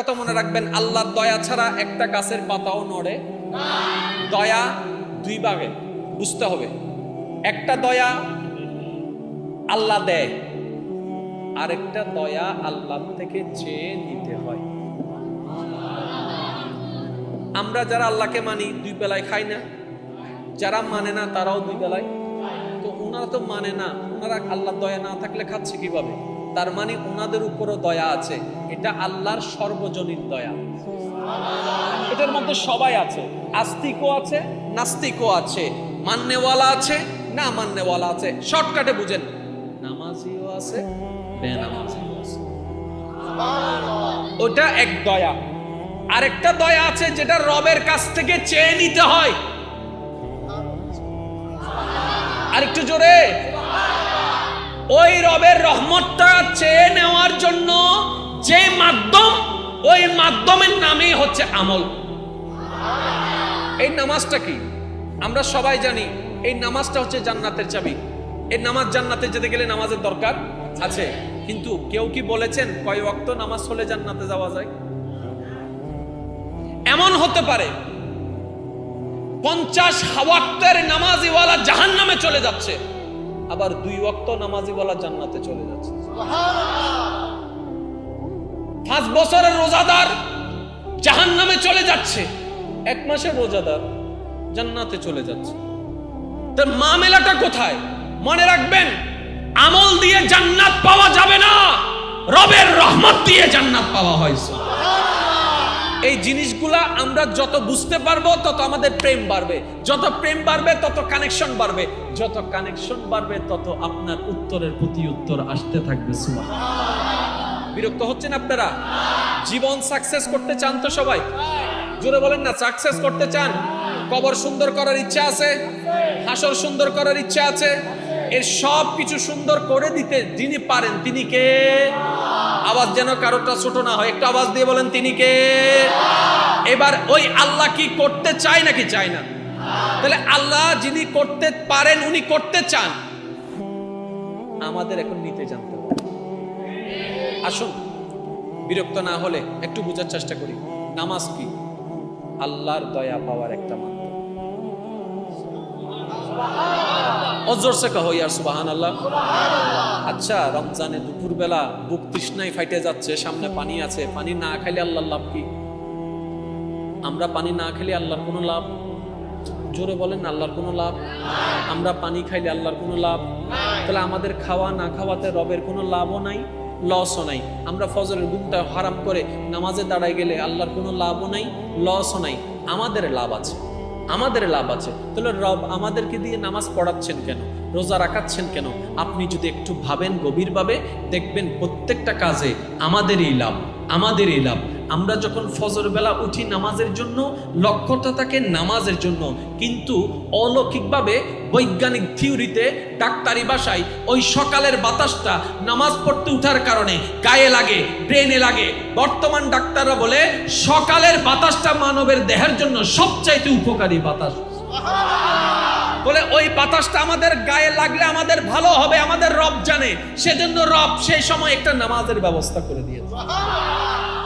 কথা মনে রাখবেন, আল্লাহর দয়া ছাড়া একটা গাছের পাতাও নড়ে না। দয়া দুই ভাগে বুঝতে হবে। একটা দয়া আল্লাহ দেয়, আরেকটা দয়া আল্লাহ থেকে চেয়ে নিতে হয়। আমরা যারা আল্লাহকে মানি দুই বেলায় খাই না, যারা মানে না তারাও দুই বেলায়। তো ওনারা তো মানে না, ওনারা আল্লাহর দয়া না থাকলে খাচ্ছে কিভাবে? তার মানে ওনাদের উপরও দয়া আছে। এটা আল্লাহর সর্বজনীন দয়া, এটার মধ্যে সবাই আছে। আস্তিকও আছে, নাস্তিকও আছে, মাননেওয়ালা আছে, না মাননেওয়ালা আছে। শর্টকাটে বুঝেন, নামাজিও আছে, বেনামাজিও আছে। ওটা এক দয়া। আরেকটা দয়া আছে যেটা রবের কাছ থেকে চেয়ে নিতে হয়। আরেকটু জোরে, ওই রবের রহমতটা চেয়ে নেওয়ার জন্য যে মাধ্যম, ওই মাধ্যমের নামই হচ্ছে আমল। এই নামাজটা কি আমরা সবাই জানি, এই নামাজটা হচ্ছে জান্নাতের চাবি। এই নামাজ, জান্নাতে যেতে গেলে নামাজের দরকার আছে, কিন্তু কেউ কি বলেছেন কয় ওয়াক্ত নামাজ হলে জান্নাতে যাওয়া যায়? এমন হতে পারে 50 ওয়াক্তের নামাজিওয়ালা জাহান্নামে চলে যাচ্ছে, আবার 2 ওয়াক্ত নামাজিওয়ালা জান্নাতে চলে যাচ্ছে। 5 বছরের রোজাদার জাহান্নামে চলে যাচ্ছে, 1 মাসের রোজাদার জান্নাতে চলে যাচ্ছে। তো মামলাটা কোথায়? মনে রাখবেন, আমল দিয়ে জান্নাত পাওয়া যাবে না, রবের রহমত দিয়ে জান্নাত পাওয়া হয়েছে। এই জিনিসগুলা আমরা যত বুঝতে পারবো তত আমাদের প্রেম বাড়বে, যত প্রেম বাড়বে তত কানেকশন বাড়বে, যত কানেকশন বাড়বে তত আপনার উত্তরের প্রতি উত্তর আসতে থাকবে। সুবহানাল্লাহ। বিরক্ত হচ্ছেন আপনারা? জীবন সাকসেস করতে চান তো সবাই? জোরে বলেন না, সাকসেস করতে চান? কবর সুন্দর করার ইচ্ছা আছে, হাসর সুন্দর করার ইচ্ছা আছে, এর সব কিছু সুন্দর করে দিতে যিনি পারেন তিনি কে? আওয়াজ যেন কারোটা ছোট না হয়, একটু আওয়াজ দিয়ে বলেন তিনি কে? এবার ওই আল্লাহ কি করতে চায় নাকি চায় না? তাহলে আল্লাহ যিনি করতে পারেন, উনি করতে চান, আমাদের এখন নিতে জানতে হবে। আসুন, বিরক্ত না হলে একটু বোঝার চেষ্টা করি। নামাজ কি? আল্লাহর দয়া পাওয়ার একটা মাধ্যম। অজর সে কহো ইয়ার সুবহানাল্লাহ। আচ্ছা, রমজানে দুপুরবেলা বুক তৃষ্ণায় ফাইটে যাচ্ছে, সামনে পানি আছে, পানি না খাইলে আল্লাহর লাভ কি? আমরা পানি না খেলে আল্লাহর কোনো লাভ? জোরে বলেন, আল্লাহর কোনো লাভ? আমরা পানি খাইলে আল্লাহর কোনো লাভ? তাহলে আমাদের খাওয়া না খাওয়াতে রবের কোনো লাভও নাই, লসও নাই। আমরা ফজরের ঘুমটা হারাম করে নামাজে দাঁড়ায় গেলে আল্লাহর কোনো লাভও নাই, লসও নাই। আমাদের লাভ আছে, আমাদের লাভ আছে। তাহলে রব আমাদেরকে দিয়ে নামাজ পড়াচ্ছেন কেন, রোজা রাখাচ্ছেন কেন? আপনি যদি একটু ভাবেন গভীরভাবে, দেখবেন প্রত্যেকটা কাজে আমাদেরই লাভ, আমাদেরই লাভ। আমরা যখন ফজর বেলা উঠি নামাজের জন্য, লক্ষ্যটা থাকে নামাজের জন্য, কিন্তু অলৌকিকভাবে বৈজ্ঞানিক থিওরিতে, ডাক্তারি ভাষায়, ওই সকালের বাতাসটা নামাজ পড়তে উঠার কারণে গায়ে লাগে, ব্রেনে লাগে। বর্তমান ডাক্তাররা বলে সকালের বাতাসটা মানবের দেহের জন্য সবচাইতে উপকারী বাতাস। বলে ওই বাতাসটা আমাদের গায়ে লাগলে আমাদের ভালো হবে, আমাদের রব জানে। সেজন্য রব সেই সময় একটা নামাজের ব্যবস্থা করে দিয়েছে।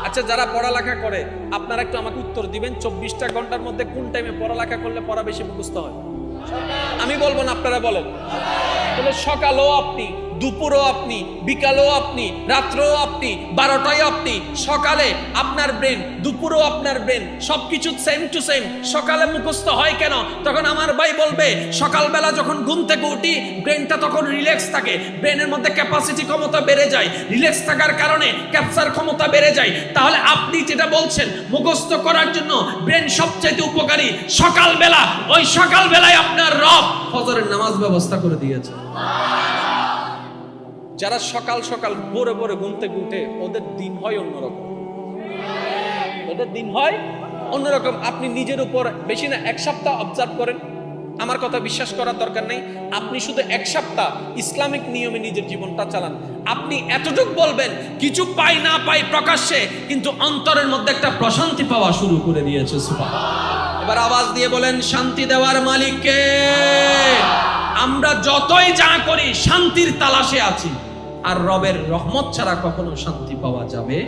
আচ্ছা, যারা পড়ালেখা করে আপনারা একটু আমাকে উত্তর দিবেন, 24টা ঘন্টার মধ্যে কোন টাইমে পড়ালেখা করলে পড়া বেশি মুখস্থ হয়? আমি বলবো না, আপনারা বলেন। তাহলে সকালও আপনি, দুপুরও আপনি, বিকালও আপনি, রাত্রেও আপনি, 12টায় আপনি। সকালে আপনার ব্রেন, দুপুরও আপনার ব্রেন, সবকিছু সেম টু সেম। সকালে মুখস্থ হয় কেন? তখন আমার ভাই বলবে সকালবেলা যখন ঘুম থেকে উঠি ব্রেনটা তখন রিল্যাক্স থাকে, ব্রেনের মধ্যে ক্যাপাসিটি ক্ষমতা বেড়ে যায়, রিল্যাক্স থাকার কারণে ক্যাপচার ক্ষমতা বেড়ে যায়। তাহলে আপনি যেটা বলছেন মুখস্থ করার জন্য ব্রেন সবচাইতে উপকারী সকালবেলা, ওই সকালবেলায় আপনার রব ফজরের নামাজ ব্যবস্থা করে দিয়েছে। যারা সকাল সকাল ভোরে ভোরে ঘুম থেকে উঠে, ওদের দিন হয় অন্যরকম, ওদের দিন হয় অন্যরকম। আপনি নিজের উপর বেশি না 1 সপ্তাহ অবজার্ভ করেন, আমার কথা বিশ্বাস করার দরকার নেই। আপনি শুধু 1 সপ্তাহ ইসলামিক নিয়মে নিজের জীবনটা চালান। আপনি এতটুকু বলবেন, কিছু পাই না পাই প্রকাশ্যে, কিন্তু অন্তরের মধ্যে একটা প্রশান্তি পাওয়া শুরু করে দিয়েছে। সুবহানাল্লাহ। এবার আওয়াজ দিয়ে বলেন, শান্তি দেওয়ার মালিক কে? আমরা যতই যা করি শান্তির তালাশে আছি। আর রবের রহমত ছাড়া কখনো শান্তি পাওয়া যাবে।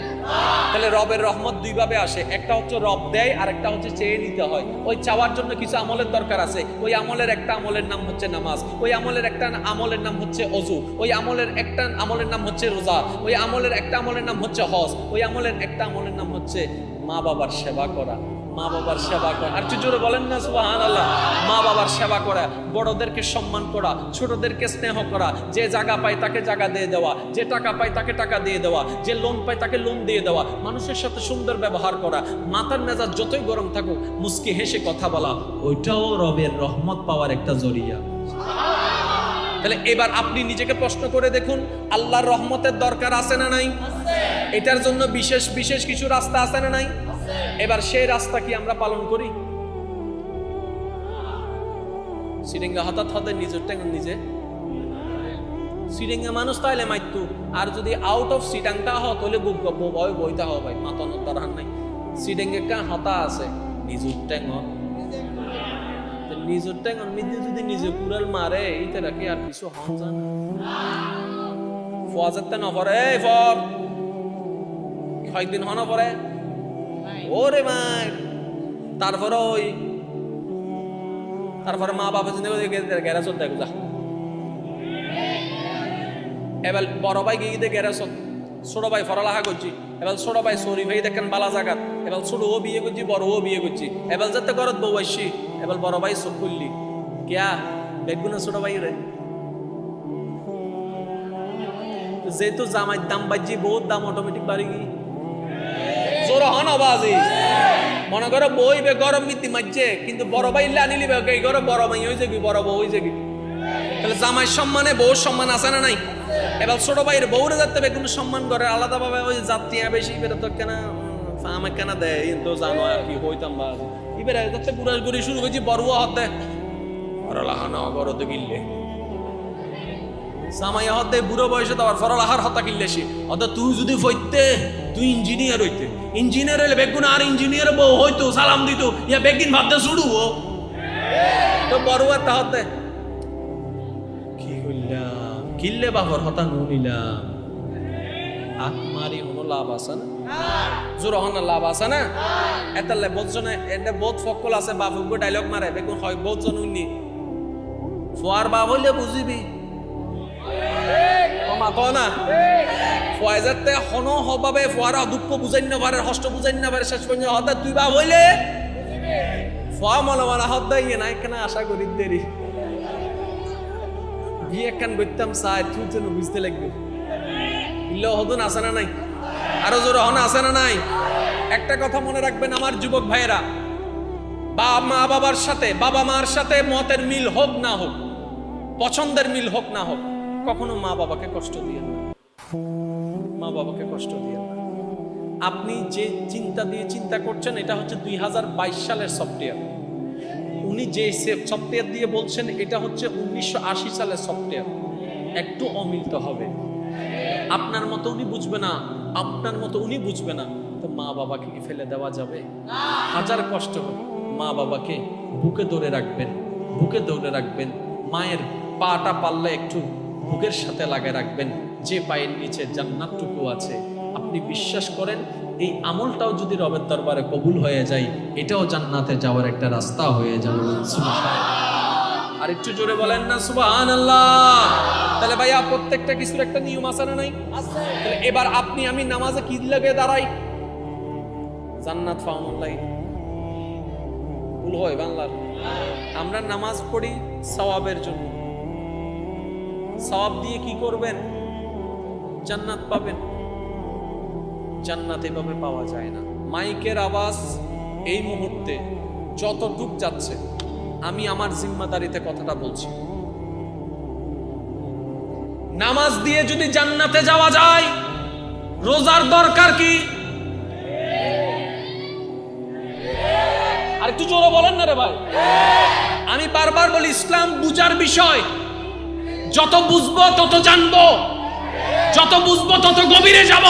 তাহলে রবের রহমত দুই ভাবে আসে, একটা হচ্ছে রব দেয় আর একটা হচ্ছে চেয়ে নিতে হয়। ওই চাওয়ার জন্য কিছু আমলের দরকার আছে, ওই আমলের একটা আমলের নাম হচ্ছে নামাজ, ওই আমলের একটা আমলের নাম হচ্ছে ওযু, ওই আমলের একটা আমলের নাম হচ্ছে রোজা, ওই আমলের একটা আমলের নাম হচ্ছে হজ, ওই আমলের একটা আমলের নাম হচ্ছে মা বাবার সেবা করা। মা বাবার সেবা করা, আর একটু জোরে বলেন না সুবহানাল্লাহ। মা বাবার সেবা করা, বড়দেরকে সম্মান করা, ছোটদেরকে স্নেহ করা, যে জায়গা পায় তাকে জায়গা দিয়ে দেওয়া, যে টাকা পায় তাকে টাকা দিয়ে দেওয়া, যে লোন পায় তাকে লোন দিয়ে দেওয়া, মানুষের সাথে সুন্দর ব্যবহার করা, মাথার মেজাজ যতই গরম থাকুক মুস্কি হেসে কথা বলা, ওইটাও রবের রহমত পাওয়ার একটা জরিয়া। তাহলে এবার আপনি নিজেকে প্রশ্ন করে দেখুন, আল্লাহর রহমতের দরকার আছে না নাই? এটার জন্য বিশেষ বিশেষ কিছু রাস্তা আছে না নাই? এবার সেই রাস্তা কি আমরা পালন করি? সিরিঙ্গা হঠাৎ হঠাৎ নিজের ট্যাঙ্গন নিজে সিরিঙ্গা মানুষ তাইলে মাইতু, আর যদি আউট অফ সিটাংটা হত হলে বুক গব্ব ভয় বইতে হবে ভাই, মাতানোর দরকার নাই। সিরিঙ্গে কা হতা আছে নিজের ট্যাঙ্গন, নিজের ট্যাঙ্গন মিদি যদি নিজে কুড়াল মারে এইটা রাখি আর কিছু হন জানা ফোয়াজেতে নপরে এই ফর কয়েকদিন হন পরে ওরে মাই, তারপরে মা বাবা গ্যারাজ দেখো যা। এবার বড় ভাই গিয়ে গ্যারাজ, ছোট ভাই ফরালাহা করছি, এবার ছোট ভাই সরি ভাই দেখেন বালা জাগাত, এবার ছোট ও বিয়ে করছি, বড় ও বিয়ে করছি, এবার যাতে ঘরত বউ আসছি, এবার বড় ভাই চোখ করলি কেয়া বেগুনা ছোট ভাই রে, যেহেতু জামাই দাম বাজি বহুত দাম অটোমেটিক বাড়ি গিয়ে জোর হন আবাজি। মনে করো বই বে গরম মিতি মারছে, কিন্তু বড় ভাই আনিলি এই ঘরে বড় ভাই হয়ে যাবি, বড় বউ হয়ে যাবি। তাহলে জামাই সম্মানে বউর সম্মান আছে না নাই? এবার ছোট ভাইয়ের বউরে যাতে কোনো সম্মান করে আলাদা ভাবে, ওই যাত্রী বেশি বেরো তো কেনা আমাকে কেনা দেয় তো জানো আর কি হইতাম বা এবারে যাতে গুড়া গুড়ি শুরু হয়েছি বড়ুয়া হতে ফরলাহানা বড় তো কিনলে জামাই হতে বুড়ো বয়সে তো আবার ফরলাহার হতা কিনলেছি। অর্থাৎ তুই যদি ফইতে তুই ইঞ্জিনিয়ার হইতে, ইঞ্জিনিয়ার হইলে বেগুন আর ইঞ্জিনিয়ার বউ হইতো সালাম দিত, ইয়া বেগিন ভাবতে শুরু তো বড়ুয়া তাহতে কি করলাম কিনলে বাবর হতা নুনিলাম আত্মারি হনো লাভ আছে না? জোর হন লাভ আছে না? এতালে বহুতজনে এতে বহুত ফকল আছে বাবুকে ডায়লগ মারে বেগুন হয় বহুতজন উনি ফোয়ার বাপ হইলে বুঝিবি মাতো না ফয়জাতে হন হবাবে ফোয়ারা দুঃখ বুঝাই না পারে, হষ্ট বুঝাই না পারে, শেষ পর্যন্ত হঠাৎ তুই বাপ হইলে ফোয়া মনে মনে হদ্দা ইয়ে না এখানে আশা করি দেরি বিয়ে একখান করতাম চাই তুই যেন বুঝতে লাগবে ইল্লো হদুন আসে না নাই? আরো জোর হন আসে না নাই? একটা কথা মনে রাখবেন আমার যুবক ভাইয়েরা, মা বাবার সাথে বাবা মার সাথে মতের মিল হোক না হোক, পছন্দের মিল হোক না হোক, কখনো মা বাবাকে কষ্ট দিয়ে না, মা বাবাকে কষ্ট দিয়ে না। আপনি যে চিন্তা দিয়ে চিন্তা করছেন এটা হচ্ছে 2022 সালের সফটওয়্যার, উনি যে সফটওয়্যার দিয়ে বলছেন এটা হচ্ছে 1980 সালের সফটওয়্যার, একটু অমিল তো হবে। আপনার মতো উনি বুঝবে না, আপনার মতো উনি বুঝবে না, তো মা বাবাকে কি ফেলে দেওয়া যাবে? হাজার কষ্ট হোক মা বাবাকে বুকে ধরে রাখবেন, বুকে ধরে রাখবেন, মায়ের পাটা পাল্লে একটু বুকের সাথে লাগায় রাখবেন, যে পায়ের নিচে জান্নাতটুকু আছে। আপনি বিশ্বাস করেন এই আমলটাও যদি রবের দরবারে কবুল হয়ে যায়, এটাও জান্নাতে যাওয়ার একটা রাস্তা হয়ে যাবে। আর একটু জোরে বলেন না সুবহানাল্লাহ। তাহলে ভাইয়া প্রত্যেকটা কিছুর একটা নিয়ম আছে না নাই? তাহলে এবার আপনি আমি নামাজে কি লাগে দাঁড়াই? জান্নাত ফাউনুল্লাহ ভুল হয় বাংলার। আমরা নামাজ পড়ি সওয়াবের জন্য, সওয়াব দিয়ে কি করবেন? জান্নাত পাবেন। জান্নাত এভাবে পাওয়া যায় না। মাইকের আওয়াজ এই মুহূর্তে যতটুক যাচ্ছে, আমি আমার জিম্মাদারিতে কথাটা বলছি, নামাজ দিয়ে যদি জান্নাতে যাওয়া যায়, রোজার দরকার কি? আর একটু জোরে বলেন না রে ভাই। আমি বারবার বলি ইসলাম বুঝার বিষয়, যত বুঝবো তত জানবো, যত বুঝবো তত গভীরে যাব।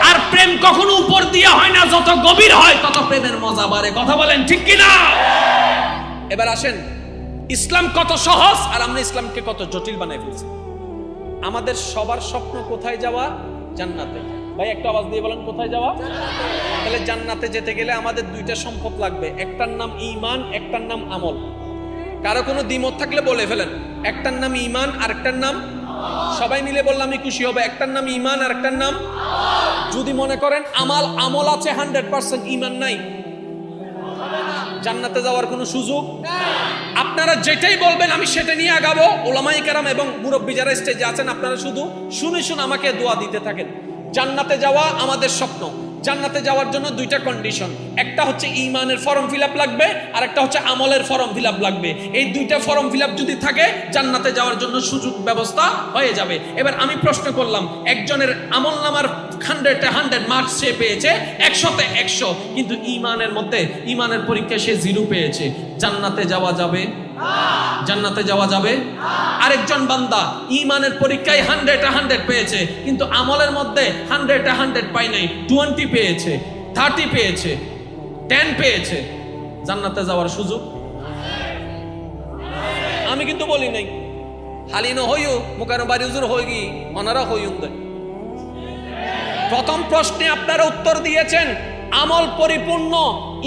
আর প্রেম কখনো উপর দিয়ে হয় না, যত গভীর হয় তত প্রেমের মজা বাড়ে। কথা বলেন ঠিক কিনা? এবার আসেন, ইসলাম কত সহজ আর আমরা ইসলামকে কত জটিল বানাই ফেলছি। আমাদের সবার স্বপ্ন কোথায় যাওয়া? জান্নাতে। ভাই একটা আওয়াজ দিয়ে বলেন, কোথায় যাওয়া? তাহলে জান্নাতে যেতে গেলে আমাদের দুইটা সম্পদ লাগবে, একটার নাম ঈমান, একটার নাম আমল। কারো কোনো দ্বিমত থাকলে বলে ফেলেন, একটার নাম ঈমান আর একটার নাম, সবাই মিলে বললাম আমি খুশি হবে, একটার নাম ঈমান আর একটার নাম। যদি মনে করেন আমল আছে 100%, ঈমান নাই, জান্নাতে যাওয়ার কোনো সুযোগ। আপনারা যেটাই বলবেন আমি সেটা নিয়ে আগাবো। ওলামায়ে কেরাম এবং মুরব্বি যারা স্টেজে আছেন আপনারা শুধু শুনে আমাকে দোয়া দিতে থাকেন। জান্নাতে যাওয়া আমাদের স্বপ্ন। জান্নাতে যাওয়ার জন্য দুইটা কন্ডিশন, একটা হচ্ছে ঈমানের ফর্ম ফিল আপ লাগবে, আর একটা হচ্ছে আমলের ফর্ম ফিল আপ লাগবে। এই দুইটা ফর্ম ফিল আপ যদি থাকে জান্নাতে যাওয়ার জন্য সুযোগ ব্যবস্থা হয়ে যাবে। এবার আমি প্রশ্ন করলাম, একজনের আমল নামার 100 মার্কস সে পেয়েছে 100-তে 100, কিন্তু ঈমানের মধ্যে ঈমানের পরীক্ষায় সে 0 পেয়েছে, জান্নাতে যাওয়া যাবে? জান্নাতে যাওয়া যাবে? আরেকজন বান্দা ঈমানের পরীক্ষায় 100-100 পেয়েছে, কিন্তু আমলের মধ্যে 100-100 পায় নাই, 20 পেয়েছে, 30 পেয়েছে, 10 পেয়েছে, জান্নাতে যাওয়ার সুযোগ? আমি কিন্তু বলি নাই হালিনো হইও মুকানো বাড়ি হুজুর হইগি ওনারা হইউন দেয়। প্রথম প্রশ্নে আপনারা উত্তর দিয়েছেন আমল পরিপূর্ণ,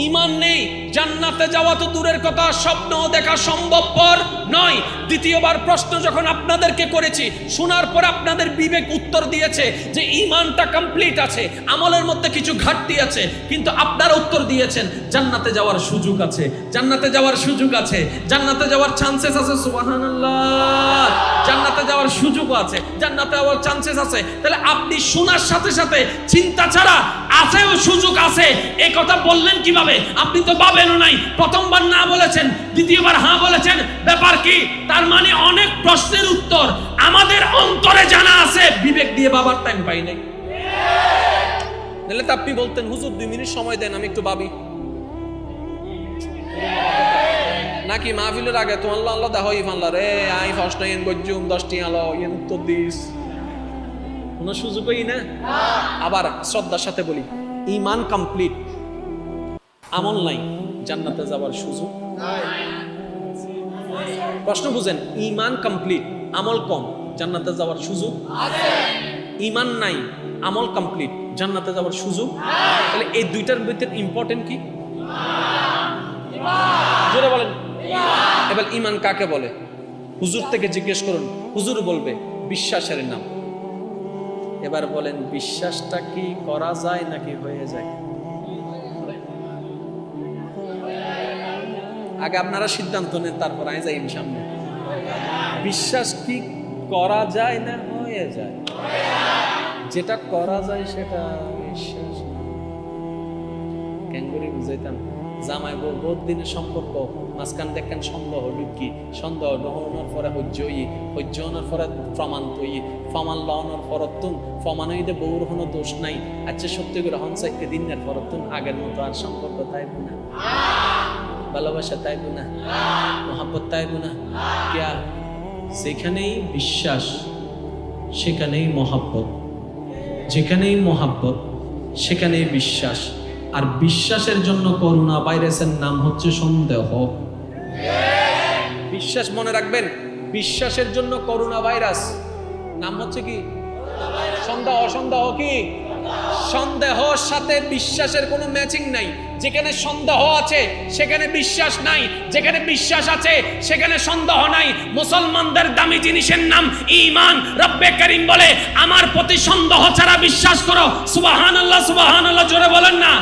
ঈমান নেই, জান্নাতে যাওয়া তো দূরের কথা, স্বপ্ন দেখা সম্ভবপর নয়। দ্বিতীয়বার প্রশ্ন যখন আপনাদেরকে করেছি, শোনার পর আপনাদের বিবেক উত্তর দিয়েছে যে ঈমানটা কমপ্লিট আছে, আমলের মধ্যে কিছু ঘাটতি আছে, কিন্তু আপনারা উত্তর দিয়েছেন জান্নাতে যাওয়ার সুযোগ আছে, জান্নাতে যাওয়ার সুযোগ আছে, জান্নাতে যাওয়ার চান্সেস আছে। সুবহানাল্লাহ, জান্নাতে যাওয়ার সুযোগ আছে, জান্নাতে যাওয়ার চান্সেস আছে। তাহলে আপনি শোনার সাথে সাথে চিন্তা ছাড়া আছেও সুযোগ আছে এই কথা বললেন কিভাবে? আপনি তো ভাবেনও নাই, প্রথমবার না বলেছেন, দ্বিতীয়বার হ্যাঁ বলেছেন, ব্যাপার কি? তার মানে অনেক প্রশ্নের উত্তর আমাদের অন্তরে জানা আছে, বিবেক দিয়ে বাবার টাইম পাই নাই। নাহলে তো আপনি বলতেন হুজুর 2 মিনিট সময় দেন আমি একটু ভাবি, নাকি মাহফিলের আগে তো আল্লাহ আল্লাহ দা হই ফানলা রে আই ফার্স্ট টাইম গজ্জুম 10টি আলো এর উত্তর দিস, কোনো সুযোগই না। আবার শ্রদ্ধার সাথে বলি, ঈমান কমপ্লিট, আমল নাই, জান্নাতে যাওয়ার সুযোগ নাই। প্রশ্ন বুঝেন, ঈমান কমপ্লিট, আমল কম, জান্নাতে যাওয়ার সুযোগ আছে। ঈমান নাই, আমল কমপ্লিট, জান্নাতে যাওয়ার সুযোগ। তাহলে এই দুইটার ভিতরে ইম্পর্টেন্ট কি? জোরে বলেন। এবার ঈমান কাকে বলে? হুজুর থেকে জিজ্ঞেস করুন, হুজুর বলবে বিশ্বাসের নাম। এবার বলেন বিশ্বাসটা কি করা যায় নাকি হয়ে যায়? আগে আপনারা সিদ্ধান্ত নেন, তারপর আমি যাই সামনে। বিশ্বাস কি করা যায় না হয়ে যায়? যেটা করা যায় সেটা বিশ্বাস। ক্যাঙ্গুরি বুঝাইতাম, জামাই বউ বহুত দিনের সম্পর্ক, মাঝখান দেখেন সন্দেহ ঢুকি, সন্দেহ হওয়ার পরে হইজ হওয়ার পরে প্রমাণ তৈরি, প্রমাণ লওয়ানোর পরতুন প্রমাণ হইতে বউর কোনো দোষ নাই। আচ্ছা সত্যি করে হন চাইতে দিনের পরতুন আগের মতো আর সম্পর্ক তাইব না, ভালোবাসা তাইব না, মোহাব্বত তাইব না। কিয়া যেখানেই বিশ্বাস সেখানেই মোহাব্বত, যেখানেই মোহাব্বত সেখানেই বিশ্বাস। আর বিশ্বাসের জন্য করোনা ভাইরাসের নাম হচ্ছে সন্দেহ। বিশ্বাস মনে রাখবেন, বিশ্বাসের জন্য করোনা ভাইরাস নাম হচ্ছে কি? সন্দেহ। সন্দেহ কি? সন্দেহর সাথে বিশ্বাসের কোনো ম্যাচিং নাই। যেখানে সন্দেহ আছে সেখানে বিশ্বাস নাই, যেখানে বিশ্বাস আছে সেখানে সন্দেহ নাই। মুসলমানদের দামি জিনিসের নাম ঈমান। রব্বে করিম বলে আমার প্রতি সন্দেহ ছাড়া বিশ্বাস করো। সুবহানাল্লাহ, সুবহানাল্লাহ জোরে বলেন না।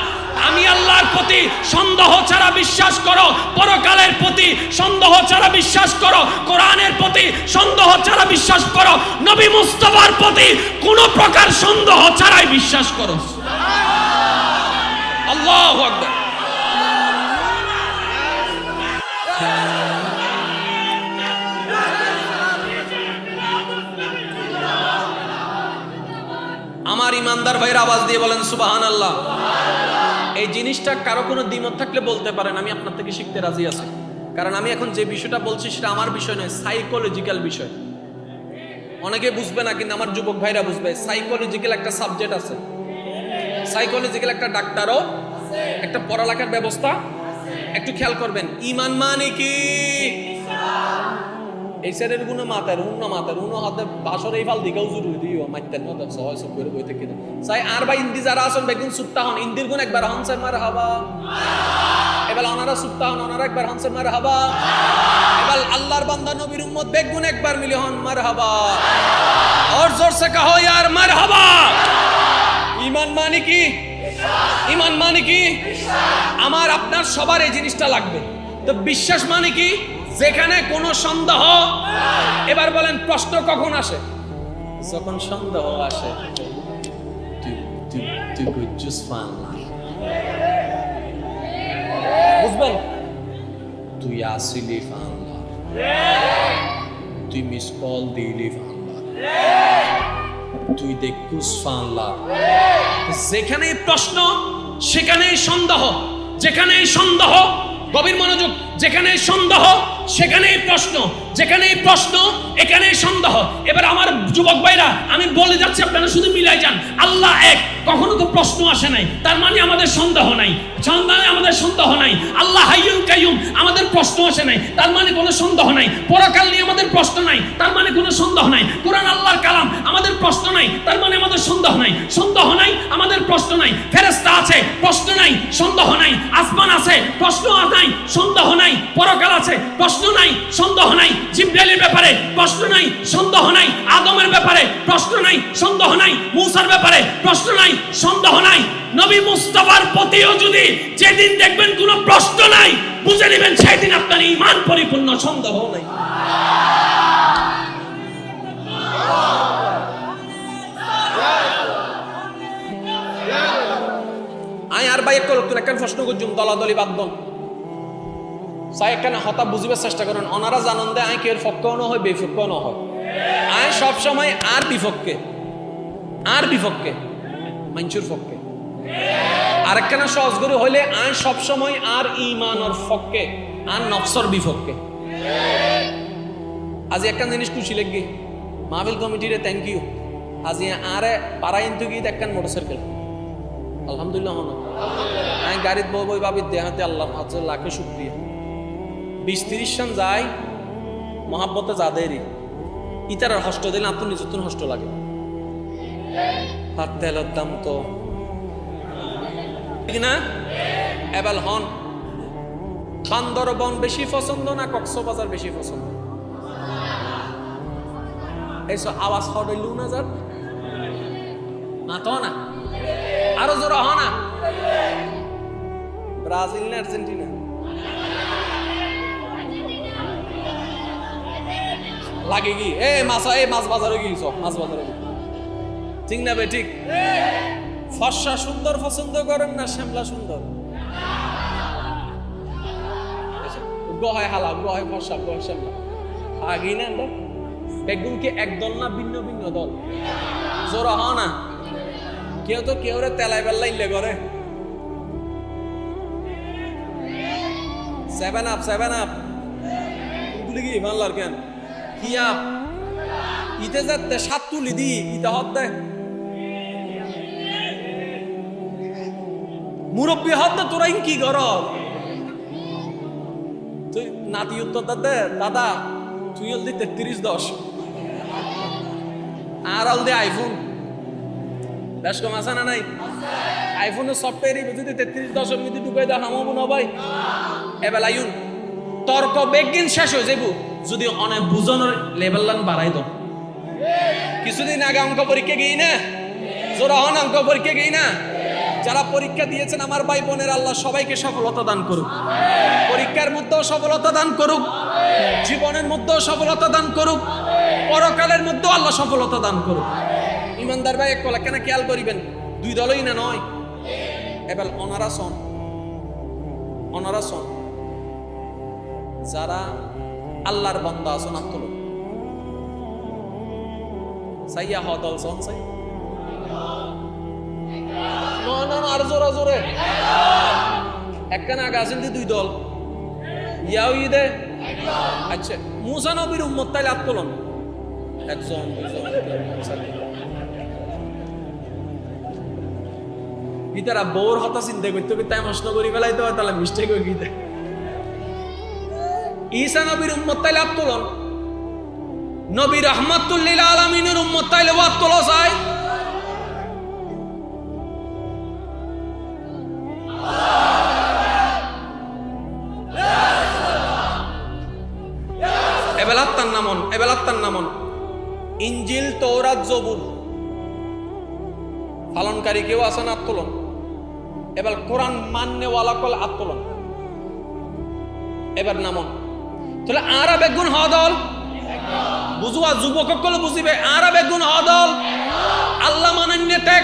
আমি আল্লাহর প্রতি সন্দেহ ছাড়া বিশ্বাস করো, পরকালের প্রতি সন্দেহ ছাড়া বিশ্বাস করো, কোরআনের প্রতি সন্দেহ ছাড়া বিশ্বাস করো, নবী মুস্তাফার প্রতি কোনো প্রকার সন্দেহ ছাড়াই বিশ্বাস করো। আল্লাহু আকবার। আমার ইমানদার ভাইরা আওয়াজ দিয়ে বলেন সুবহানাল্লাহ। এই জিনিসটা কারো কোনো দ্বিমত থাকলে বলতে পারেন, আমি আপনার থেকে শিখতে রাজি আছি। কারণ আমি এখন যে বিষয়টা বলছি সেটা আমার বিষয় নয়, সাইকোলজিক্যাল বিষয়। অনেকে বুঝবে না, কিন্তু আমার যুবক ভাইরা বুঝবে। সাইকোলজিক্যাল একটা সাবজেক্ট আছে, সাইকোলজিক্যাল একটা ডাক্তারও, একটা পড়ালেখার ব্যবস্থা। একটু খেয়াল করবেন, ঈমান মানে কি? এই সাইডের গুণ মাথার উন্ন হাতে বাসর এই ফাল দিকেও জরুরি দিও মাইতেন মতো সহজ করে বইতে কিনা চাই আর ভাই ইন্দি যারা আছেন বেগুন সুপ্তা হন ইন্দির গুণ একবার হনসে মার হাবা এবার ওনারা সুপ্তা হন ওনারা একবার হনসে মার হাবা এবার আল্লাহর বান্দা নবীর উম্মত বেগুন একবার মিলে হন মার হাবা और जोर से कहो यार मरहबा ঈমান মানে কি ঈমান মানে কি আমার আপনার সবার এই জিনিসটা লাগবে তো বিশ্বাস মানে কি যেখানে কোনো সন্দেহ এবার বলেন প্রশ্ন কখন আসে যখন সন্দেহ আসে তুই গুজ্জুস ফানলা বুঝবেন তুই আসিলি ফানলা তুই মিস কল দিলি ফানলা তুই দেখুস ফানলা যেখানেই প্রশ্ন সেখানেই সন্দেহ যেখানেই সন্দেহ গভীর মনোযোগ যেখানেই সন্দেহ সেখানেই প্রশ্ন যেখানেই প্রশ্ন এখানেই সন্দেহ এবার আমার যুবক ভাইরা আমি বলে যাচ্ছি আপনারা শুধু মিলাই যান আল্লাহ এক কখনো তো প্রশ্ন আসে নাই তার মানে আমাদের সন্দেহ নাই সন্ধানে আমাদের সন্দেহ নাই আল্লাহ হাইয়ুল কাইয়ুম আমাদের প্রশ্ন আসে নাই তার মানে কোনো সন্দেহ নাই পরকাল নিয়ে আমাদের প্রশ্ন নাই তার মানে কোনো সন্দেহ নাই কোরআন আল্লাহর কালাম আমাদের প্রশ্ন নাই তার মানে আমাদের সন্দেহ নাই আমাদের প্রশ্ন নাই ফেরেশতা আছে প্রশ্ন নাই সন্দেহ নাই আসমান আছে প্রশ্ন নাই সন্দেহ নাই পরকাল আছে প্রশ্ন নাই সন্দেহ নাই জিবরাইলের ব্যাপারে প্রশ্ন নাই সন্দেহ নাই আদমের ব্যাপারে প্রশ্ন নাই সন্দেহ নাই মূসার ব্যাপারে প্রশ্ন নাই সন্দেহ নাই নবী মুস্তাফার প্রতিও যদি যেদিন দেখবেন কোনো প্রশ্ন নাই বুঝে নেবেন সেদিন আপনার ঈমান পরিপূর্ণ সন্দেহ নাই আই আর ভাই একটা প্রশ্ন করছুম দলাদলি বাদন চাই একটা হতা বুঝিবার চেষ্টা করেন ওনারা জানান দে আই কের পক্ষও না হয় বিপক্ষও না হয় আই সবসময় আর বিপক্ষে মানুষের পক্ষে আরেকখানা সহজ করে হইলে আই সবসময় আর ঈমানের পক্ষে আর নফসর বিপক্ষে আজ একটা জিনিস খুশি লাগবে মাহফিল কমিটিরে থ্যাংক ইউ আজি আরে পারাইন তো গিয়ে একখান মোটরসাইকেল আলহামদুলিল্লাহ হন আমি গাড়িত বই ভাবি দেহাতে আল্লাহ লাখে শুক্রিয়া 20-30 সান যায় মহাব্বতে যাদেরই ইতার হষ্ট দিলে আত্ম নিজের হষ্ট লাগে আর তেলের দাম তো ঠিক না এবার হন বান্দরবন বেশি পছন্দ না কক্সবাজার বেশি পছন্দ এইসব আওয়াজ হটাইল না যার না তো না আরো জোর হ না ব্রাজিল না আর্জেন্টিনা লাগে কি মাছ বাজারে গিয়েছ মাছ বাজারে ঠিক না ভাই ঠিক ফর্সা সুন্দর পছন্দ করেন না শ্যামলা সুন্দর গহায় হালা গহায় ফর্সা গহায় শ্যামলা আগেই না বেগুন কি একদল না ভিন্ন ভিন্ন দল জোরা হ না কেউ তো কেউ রে তেলাই বেল্লাই ইল্লে করে 7 আপ গুলি কি ভাল্লার কেন কি আপ ইতে যাতে 7 তুলি দি ইতে হত দে মুরব্বী হত তোরা কি কর তুই নাতি উত্তর দাদা তুই হলদি 33-10 আর হলদি আইফোন বেশ কম আছে না নাই আইফোনের সফটওয়্যারই যদি 33-10 মিনিট ঢুকাই দা হামাবো না ভাই এবার আইউন তর্ক বেগিন শেষ হয়ে যাইব যদি অনেক বুঝানোর লেভেল লান বাড়াই দাও কিছুদিন আগে অঙ্ক পরীক্ষা গেই না জোরা হন অঙ্ক পরীক্ষা গেই না যারা পরীক্ষা দিয়েছেন আমার ভাই বোনের আল্লাহ সবাইকে সফলতা দান করুক পরীক্ষার মধ্যেও সফলতা দান করুক জীবনের মধ্যেও সফলতা দান করুক পরকালের মধ্যেও আল্লাহ সফলতা দান করুক ইমানদার ভাই এক কলা কেন খেয়াল করিবেন দুই দলই না নয় এবার অনারা সন যারা আল্লাহর বান্দা আছেন আত্মল সাইয়া হওয়া দল সন সাই আর জোরে একখানা আগে আছেন দুই দল ইয়াও ঈদে আচ্ছা মুসা নবীর উম্মত তাইলে আত্মলন একজন গীতারা বউর হতা চিন্তা করতে তাই প্রশ্ন করি ফেলাই তো তাহলে মিস্টেক হয়ে গীতে ঈসা নবীর উম্মত তাইলে আত্মলন নবী রাহমাতুল লিল আলামিনের উম্মত তাইলে ওয়াত তোলা যায়? এবেলাত তার নামন ইনজিল, তৌরাত, জবুর পালনকারী কেউ আছেন আত্মলন? এবার কোরআন মান্যওয়ালা কল আত্মলন। এবার নামন তাহলে আরা বেগুন হওয়া দল বুঝুয়া যুবক কল বুঝিবে আরা বেগুন হওয়া দল আল্লাহ মানন্য ত্যাগ,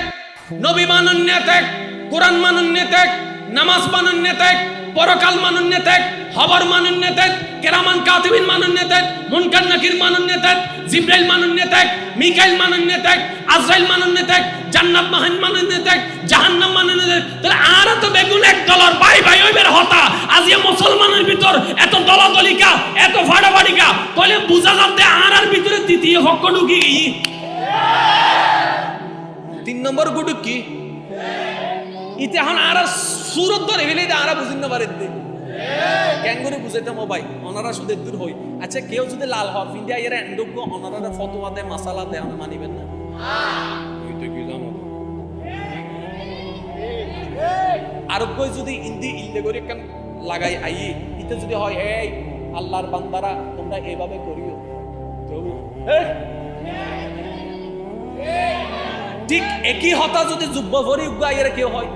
নবী মানন্য ত্যাগ, কোরআন মানন্য ত্যাগ, নামাজ মানন্য ত্যাগ, পরকাল মানন্য ত্যাগ, খবর মানন্য ত্যাগ, কেরামান কাতিবিন মানন্য ত্যাগ, মুনকার নাকির মানন্য ত্যাগ, জিবরাইল মানন্য ত্যাগ, মিকাইল মানন্য ত্যাগ, আজরাইল মানন্য ত্যাগ, জান্নাত মানন্য ত্যাগ, জাহান্নাম মানন্য ত্যাগ। তাহলে আর তো বেগুন এক ডলার ভাই ভাই ওইবার হতা আজ মুসলমানের ভিতর এত দলাদলিকা এত ফাড়াফাড়িকা তাহলে বুঝা যাচ্ছে আর ভিতরে তৃতীয় হক ঢুকি গই। 3 নম্বর গুড কি ইতে এখন আর সুরত ধরে ফেলে আর বুঝিন না পারে কেন করে বুঝাইতাম ভাই ওনারা সুদের দূর হই। আচ্ছা কেউ যদি লাল হওয়ার ইন্ডিয়া এর এন্ডোগ্য ওনারা ফতোয়া দেয় মাসালা দেয় আমরা মানিবেন না? কি জানো আরোগ্য যদি ইন্দি ইল্লে করে কেন লাগাই আই ইতে যদি হয় এই আল্লাহর বান্দারা তোমরা এইভাবে করিও ঠিক একই হতা যদি যুব্ব ভরি উগাইয়ের কেউ হয়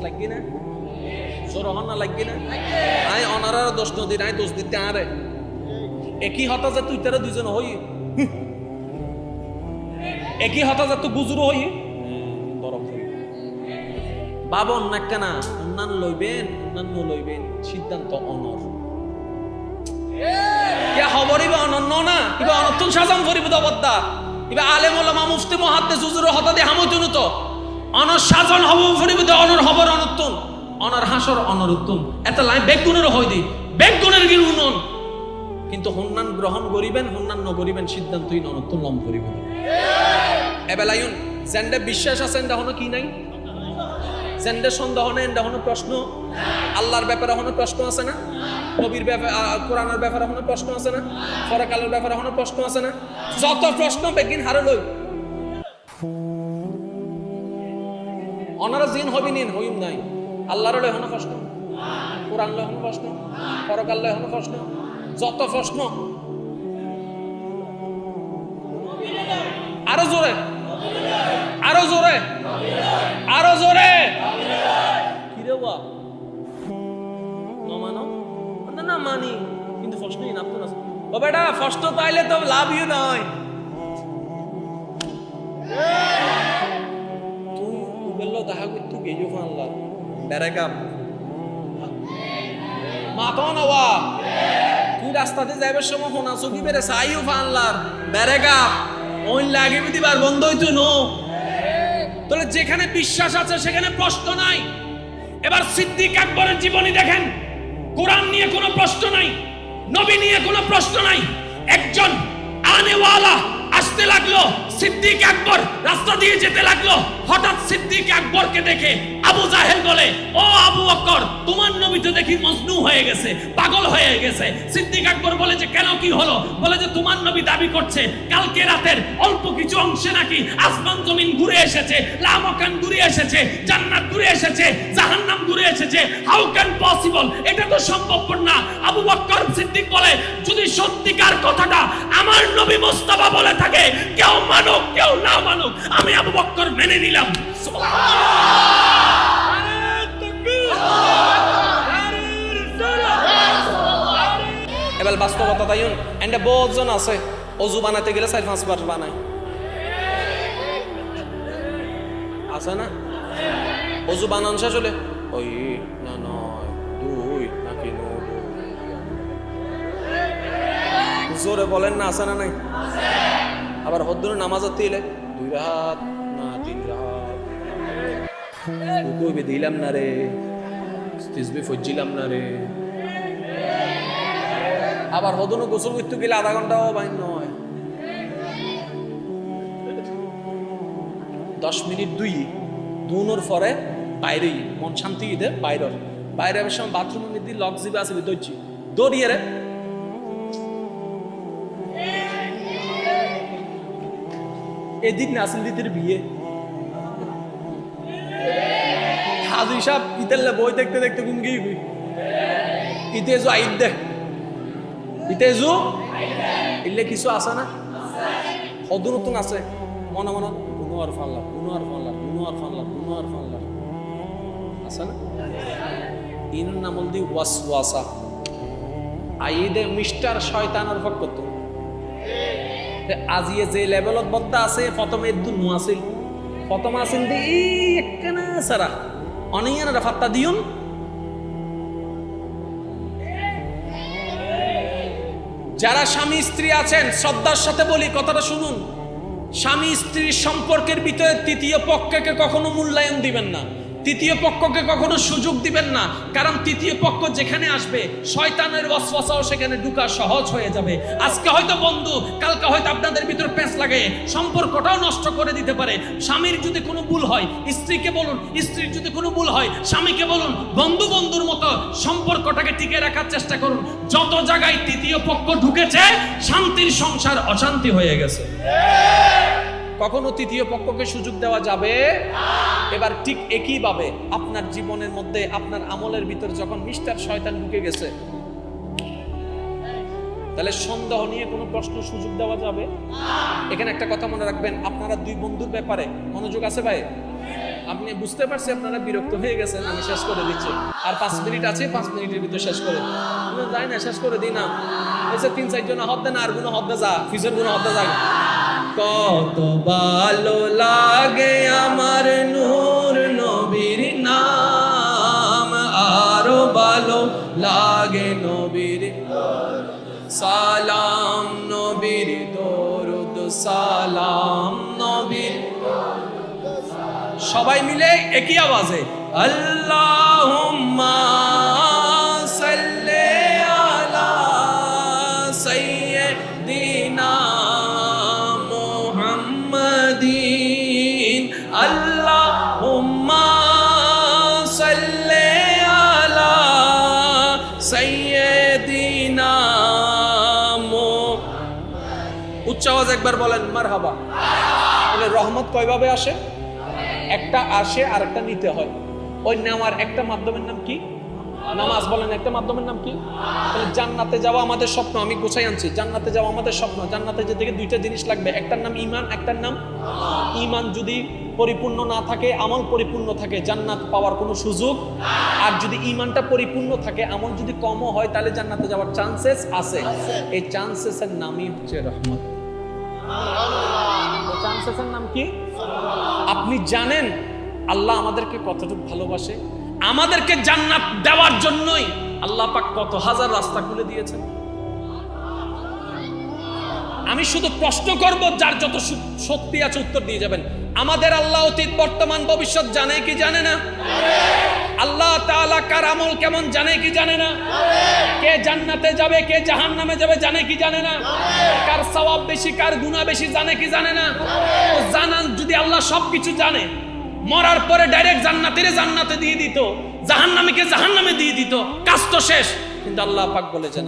লাগি না জোর হন না লাগি না আই অনারার দোষ নদী নাই দোষ দিতে আরে একই হতা যে তুই তারা দুইজন হই একই হতা যে তুই গুজরু হই বরফ হই বাবা অন্য কেনা অন্যান্য লইবেন অন্যান্য লইবেন সিদ্ধান্ত অনর কে খবরিবা অনন্য না কিবা অনতুন সাজাম করিব দবদ্দা কিবা আলেম ওলামা মুফতি মুহাদ্দিস হুজুর হতা দে হামতুন তো অনর সাজন হব ফরিবতে অনর হবর অনতুন অনর হাসর অনরুত্তম এত লাই বেগুনের হই দি বেগুনের গিল উনন কিন্তু হন্নান গ্রহণ করিবেন হন্নান ন করিবেন সিদ্ধান্তই অনতুন লম করিবেন এবেলায়ুন জেন্ডে বিশ্বাস আছে এন্ডা হনো কি নাই জেন্ডে সন্দেহ নাই এন্ডা হনো প্রশ্ন আল্লাহর ব্যাপারে হনো প্রশ্ন আছে না নবীর ব্যাপারে কোরআনের ব্যাপারে হনো প্রশ্ন আছে না পরকালের ব্যাপারে হনো প্রশ্ন আছে না যত প্রশ্ন বেগিন হারে লই অনারা জিন হবি নিন হইম নাই আল্লাহর লয় হনো প্রশ্ন কোরআন লয় হনো প্রশ্ন পরকাল লয় হনো প্রশ্ন যত প্রশ্ন আরো জোরে আরো জোরে আরো জোরে কি রে বা না মানো না মানি কিন্তু প্রশ্নই না তো ও বেটা প্রশ্ন পাইলে তো লাভ ইউ নয় দেখা করতে গেছো ফানলা বেড়াকাম মাথা নওয়া তুই রাস্তাতে যাইবার সময় হোনা চকি বেড়ে চাইও ফানলার বেড়াকাম ওই লাগিয়ে দিবার বন্ধ হইতো নো তাহলে যেখানে বিশ্বাস আছে সেখানে প্রশ্ন নাই। এবার সিদ্দিক আকবরের জীবনী দেখেন কোরআন নিয়ে কোনো প্রশ্ন নাই নবী নিয়ে কোনো প্রশ্ন নাই একজন আনেওয়ালা আসতে লাগলো সিদ্দিক আকবর রাস্তা দিয়ে যেতে লাগলো হঠাৎ সিদ্দিক আকবরকে দেখে আবু জাহেল বলে ও আবু বকর তোমার নবী তো দেখি মজনু হয়ে গেছে পাগল হয়ে গেছে সিদ্দিক আকবর বলে যে কেন কি হলো বলে যে তোমার নবী দাবি করছে কালকে রাতের অল্প কিছু অংশে নাকি আসমান জমিন ঘুরে এসেছে লামাকান ঘুরে এসেছে জান্নাত ঘুরে এসেছে জাহান্নাম ঘুরে এসেছে হাউ ক্যান পসিবল এটা তো সম্ভবপর না আবু বকর সিদ্দিক বলে যদি সত্যিকার কথাটা আমার নবী মুস্তাফা বলে থাকে কেউ মানুক কেউ না মানুক আমি আবু বকর মেনে নিলাম এবার বাস্তবতা তাইন এন্ড বহুজন আছে অজু বানাতে গেলে 4-5 বার বানায় আছে না অজু বানান শেষ হলে ওই না নয় দুই নাকি জোরে বলেন না আছে না নাই আবার হদ্দুর নামাজত দিলে 2 রাকাত না 3 রাকাত রুকুই দিলাম না রে তাসবিহ ফজিলাম না রে আবার হদুনো গোসল করতে গেলে আধা ঘন্টাও বাইন নয় 10 মিনিট দুই দুনোর পরে বাইরে মন শান্তি দে বাইরে বাইরে সময় বাথরুমের মধ্যে লক জিবে আছে দৌড়ছি দৌড়িয়ে রে এদিক নাসিল দিতের বিয়ে হাজু সাহেব ইতেলে বই দেখতে দেখতে ঘুম গিয়ে ইতেজু আইদ দেখ ইতেজু ইলে কিছু আছে না নতুন আছে মনে মনে গুনো আর ফাল্লা গুনো আর ফাল্লা গুনো আর ফাল্লা গুনো আর ফাল্লা আছে না ইনুন নামল দি ওয়াসওয়াসা আইদে মিস্টার শয়তানের ভক্ত আজিয়ে যে লেভেলত বদ্ধ আছে প্রথমে দুনু আছিল প্রথম আছিল দি একখানা সারা অনিয়ানা ফাত্তা দিউন যারা স্বামী স্ত্রী আছেন শ্রদ্ধার সাথে বলি কথাটা শুনুন স্বামী স্ত্রীর সম্পর্কের ভিতরে তৃতীয় পক্ষকে কখনো মূল্যায়ন দিবেন না তৃতীয় পক্ষকে কখনো সুযোগ দিবেন না কারণ তৃতীয় পক্ষ যেখানে আসবে শয়তানের ওয়াসওয়াসাও সেখানে ঢোকা সহজ হয়ে যাবে আজকে হয়তো বন্ধু কালকে হয়তো আপনাদের ভিতর পেঁচ লাগে সম্পর্কটাও নষ্ট করে দিতে পারে স্বামীর যদি কোনো ভুল হয় স্ত্রীকে বলুন স্ত্রীর যদি কোনো ভুল হয় স্বামীকে বলুন বন্ধু বন্ধুর মতো সম্পর্কটাকে টিকে রাখার চেষ্টা করুন যত জায়গায় তৃতীয় পক্ষ ঢুকেছে শান্তির সংসার অশান্তি হয়ে গেছে কখনো তৃতীয় পক্ষকে সুযোগ দেওয়া যাবে এবার ঠিক একই ভাবে আপনার জীবনের মধ্যে আপনার আমলের ভিতর যখন মিস্টার শয়তান ঢুকে গেছে তাহলে সন্দেহ নিয়ে কোনো প্রশ্ন সুযোগ দেওয়া যাবে এখানে একটা কথা মনে রাখবেন আপনারা দুই বন্ধুর ব্যাপারে মনোযোগ আছে ভাই আপনি বুঝতে পারছি আপনারা বিরক্ত হয়ে গেছেন আমি শেষ করে দিচ্ছি আর 5 মিনিট আছে 5 মিনিটের ভিতর শেষ করে যাই না শেষ করে দিই না এসে 3-4 জন হদ্দে না আর গুণ হদ্দে যা ফিজের গুণ হদ্দে যা কত ভালো লাগে আমার নূর নবীর নাম আরো ভালো লাগে নবীর সালাম নবীর দরুদ সালাম নবীর সবাই মিলে একই আওয়াজে আল্লাহুম্মা সাল্লি আলা সাইয়্যিদিনা মুহাম্মাদিন আল্লাহুম্মা সাল্লি আলা সাইয়্যিদিনা উচ্চ আওয়াজ একবার বলেন মারহাবা তাহলে রহমত কয়ভাবে আসে একটা আসে আর একটা নিতে হয় ওই নেওয়ার একটা মাধ্যমের নাম কি নামাজ বলেন একটা মাধ্যমের নাম কি তাহলে জান্নাতে যাওয়া আমাদের স্বপ্ন আমি গোছাই আনছি জান্নাতে যাওয়া আমাদের স্বপ্ন জান্নাতে যেতে গিয়ে দুইটা জিনিস লাগবে একটার নাম ঈমান একটার নাম ঈমান যদি পরিপূর্ণ না থাকে আমল পরিপূর্ণ থাকে জান্নাত পাওয়ার কোনো সুযোগ আর যদি ঈমানটা পরিপূর্ণ থাকে আমল যদি কমও হয় তাহলে জান্নাতে যাওয়ার চান্সেস আছে এই চান্সেসের নামই হচ্ছে রহমত চান্সেসের নাম কি আপনি জানেন আল্লাহ আমাদেরকে কতটুকু ভালোবাসে আমাদেরকে জান্নাত দেওয়ার জন্যই আল্লাহ পাক কত হাজার রাস্তা খুলে দিয়েছেন আমি শুধু প্রশ্ন করব যার যত শক্তি আছে উত্তর দিয়ে যাবেন আমাদের আল্লাহ অতীত বর্তমান ভবিষ্যৎ জানে কি জানে না আল্লাহ তাআলা কার আমল কেমন জানে কি জানে না কে জান্নাতে যাবে কে জাহান্নামে যাবে জানে কি জানে না কার সওয়াব বেশি কার গুনাহ বেশি জানে কি জানে না তো জানান যদি আল্লাহ সবকিছু জানে মরার পরে ডাইরেক্ট জান্নাতে দিয়ে দিত জাহান্নামীকে জাহান্নামে দিয়ে দিত কাজ তো শেষ কিন্তু আল্লাহ পাক বলেছেন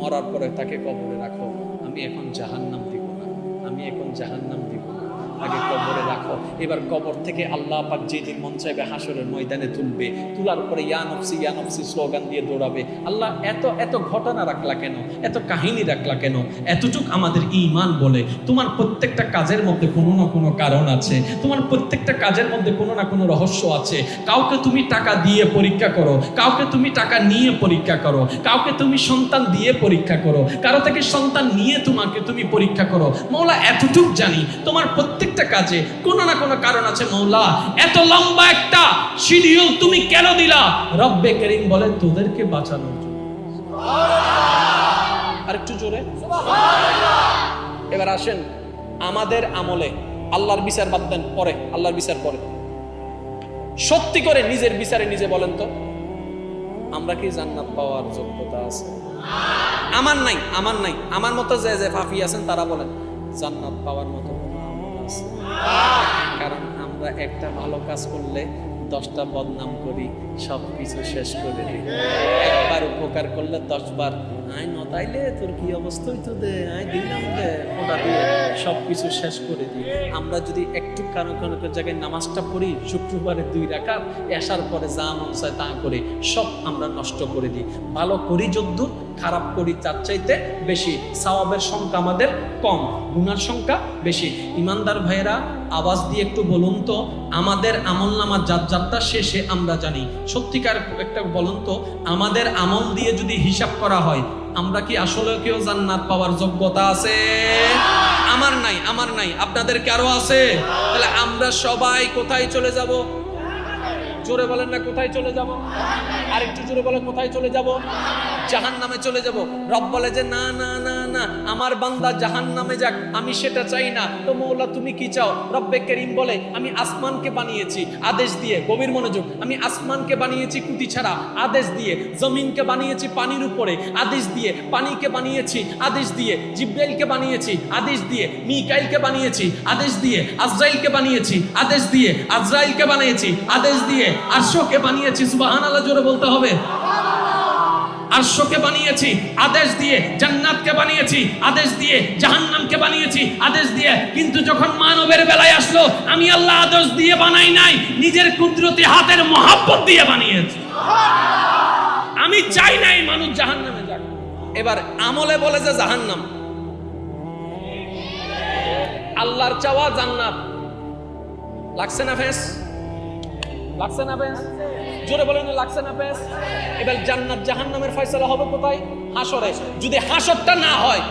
মরার পরে তাকে কবরে রাখো আমি এখন জাহান্নাম দিব না আমি এখন জাহান্নাম দিব না আগে কবরে রাখো এবার কবর থেকে আল্লাহ পাক যেদিন মন চাইবে হাসরের ময়দানে তুলবে তোলার পরে ইয়া নফসি স্লোগান দিয়ে দৌড়াবে আল্লাহ এত এত ঘটনা রাখলা কেন এত কাহিনী রাখলা কেন এতটুক আমাদের ঈমান বলে তোমার প্রত্যেকটা কাজের মধ্যে কোনো না কোনো কারণ আছে তোমার প্রত্যেকটা কাজের মধ্যে কোনো না কোনো রহস্য আছে কাউকে তুমি টাকা দিয়ে পরীক্ষা করো কাউকে তুমি টাকা নিয়ে পরীক্ষা করো কাউকে তুমি সন্তান দিয়ে পরীক্ষা করো কারো থেকে সন্তান নিয়ে তুমি পরীক্ষা করো মওলা এতটুক জানি তোমার প্রত্যেকটা কাজে কোনো না কোনো কারণ আছে মওলা এত লম্বা একটা শিডিউল তুমি কেন দিলা রব্বে করিম বলে তোদেরকে বাঁচানোর জন্য সুবহানাল্লাহ আরেকটু জোরে সুবহানাল্লাহ এবার আসেন আমাদের আমলে আল্লাহর বিচার বাদ দেন পরে আল্লাহর বিচার পরে সত্যি করে নিজের বিচারে নিজে বলেন তো আমরা কি জান্নাত পাওয়ার যোগ্যতা আছে আমার নাই আমার মতো যে ফাফি আছেন তারা বলেন জান্নাত পাওয়ার মতো কারণ আমরা একটা ভালো কাজ করলে 10টা বদনাম করি, সব কিছু শেষ করে দিই। একবার উপকার করলে 10 বার আয় নতাইলে তোর কি অবস্থা হইতো দে, আয় দিলাম দে, ওটা দিয়ে সব কিছু শেষ করে দিই। আমরা যদি একটু কারো কারো জায়গায় নামাজটা পড়ি, শুক্রবারে 2 রাকাত, এসার পরে যা মন চায় তা করে সব আমরা নষ্ট করে দিই। ভালো করি যদ্দূর, খারাপ করি তার চাইতে বেশি। সওয়াবের সংখ্যা আমাদের কম, গুনার সংখ্যা বেশি। ইমানদার ভাইয়েরা, আওয়াজ দিয়ে একটু বলুন তো, আমাদের আমলনামার যাত্রা শেষে আমরা জানি, সত্যিকার একটা বলুন তো, আমাদের আমল দিয়ে যদি হিসাব করা হয়, আমরা কি আসলে কেউ জান্নাত পাওয়ার যোগ্যতা আছে? আমার নাই, আমার নাই। আপনাদের কারো আছে? তাহলে আমরা সবাই কোথায় চলে যাব? জোরে বলেন না, কোথায় চলে যাব? আর একটু জোরে বলেন, কোথায় চলে যাব? জাহান্নামে চলে যাব। রব বলে যে না না না না, আমার বান্দা জাহান্নামে যাক, আমি সেটা চাই না। তো মওলা তুমি কি চাও? রব্বে করিম বলে আমি আসমানকে বানিয়েছি আদেশ দিয়ে, গভীর মনোযোগ, আমি আসমানকে বানিয়েছি কুটি ছাড়া আদেশ দিয়ে, জমিনকে বানিয়েছি পানির উপরে আদেশ দিয়ে, পানিকে বানিয়েছি আদেশ দিয়ে, জিব্রাইলকে বানিয়েছি আদেশ দিয়ে, মিকাইলকে বানিয়েছি আদেশ দিয়ে, আজরাইলকে বানিয়েছি আদেশ দিয়ে, আজরাইলকে বানিয়েছি আদেশ দিয়ে, আরশকে বানিয়েছি, সুবহানাল্লাহ জোরে বলতে হবে, আরশকে বানিয়েছি আদেশ দিয়ে, জান্নাতকে বানিয়েছি আদেশ দিয়ে, জাহান্নামকে বানিয়েছি আদেশ দিয়ে। কিন্তু যখন মানবের বেলায় আসলো, আমি আল্লাহ আদেশ দিয়ে বানাই নাই, নিজের কুদরতি হাতের মহব্বত দিয়ে বানিয়েছি। আমি চাই নাই মানুষ জাহান্নামে যাক। এবার আমলে বলে যে জাহান্নাম, আল্লাহর চাওয়া জান্নাত। লাগছে না ফেস? লাগছে না ফেস? জোরে বলেন, লাগছে না ফেস? এবার জান্নাত জাহান্নামের ফয়সালা হবে কোথায়? হাসরে। যদি হাসরটা না হয়,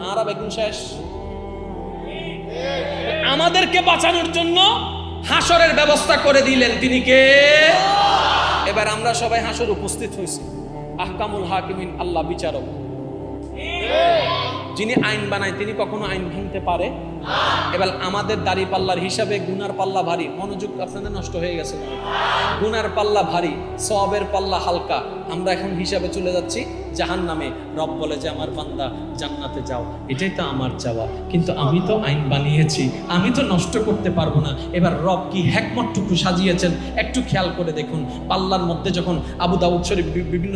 আর বেগুন শেষ। আমাদেরকে বাঁচানোর জন্য হাসরের ব্যবস্থা করে দিলেন তিনি কে? এবার আমরা সবাই হাসর উপস্থিত হয়েছি। আহকামুল হাকিমিন, আল্লাহ বিচারক, যিনি আইন বানায়, তিনি কখনো আইন ভাঙতে পারে? এবার আমাদের দাড়ি পাল্লার হিসাবে গুনার পাল্লা ভারী। মনোযোগ আপনাদের নষ্ট হয়ে গেছে। গুনার পাল্লা ভারী, সওয়াবের পাল্লা হালকা। আমরা এখন হিসাবে চলে যাচ্ছি জাহান্নামে। রব বলে যে আমার বান্দা জান্নাতে যাও, এটাই তো আমার চাওয়া, কিন্তু আমি তো আইন বানিয়েছি, আমি তো নষ্ট করতে পারবো না। এবার রব কি হিকমতটুকু সাজিয়েছেন একটু খেয়াল করে দেখুন। পাল্লার মধ্যে যখন আবু দাউদ শরীফ বিভিন্ন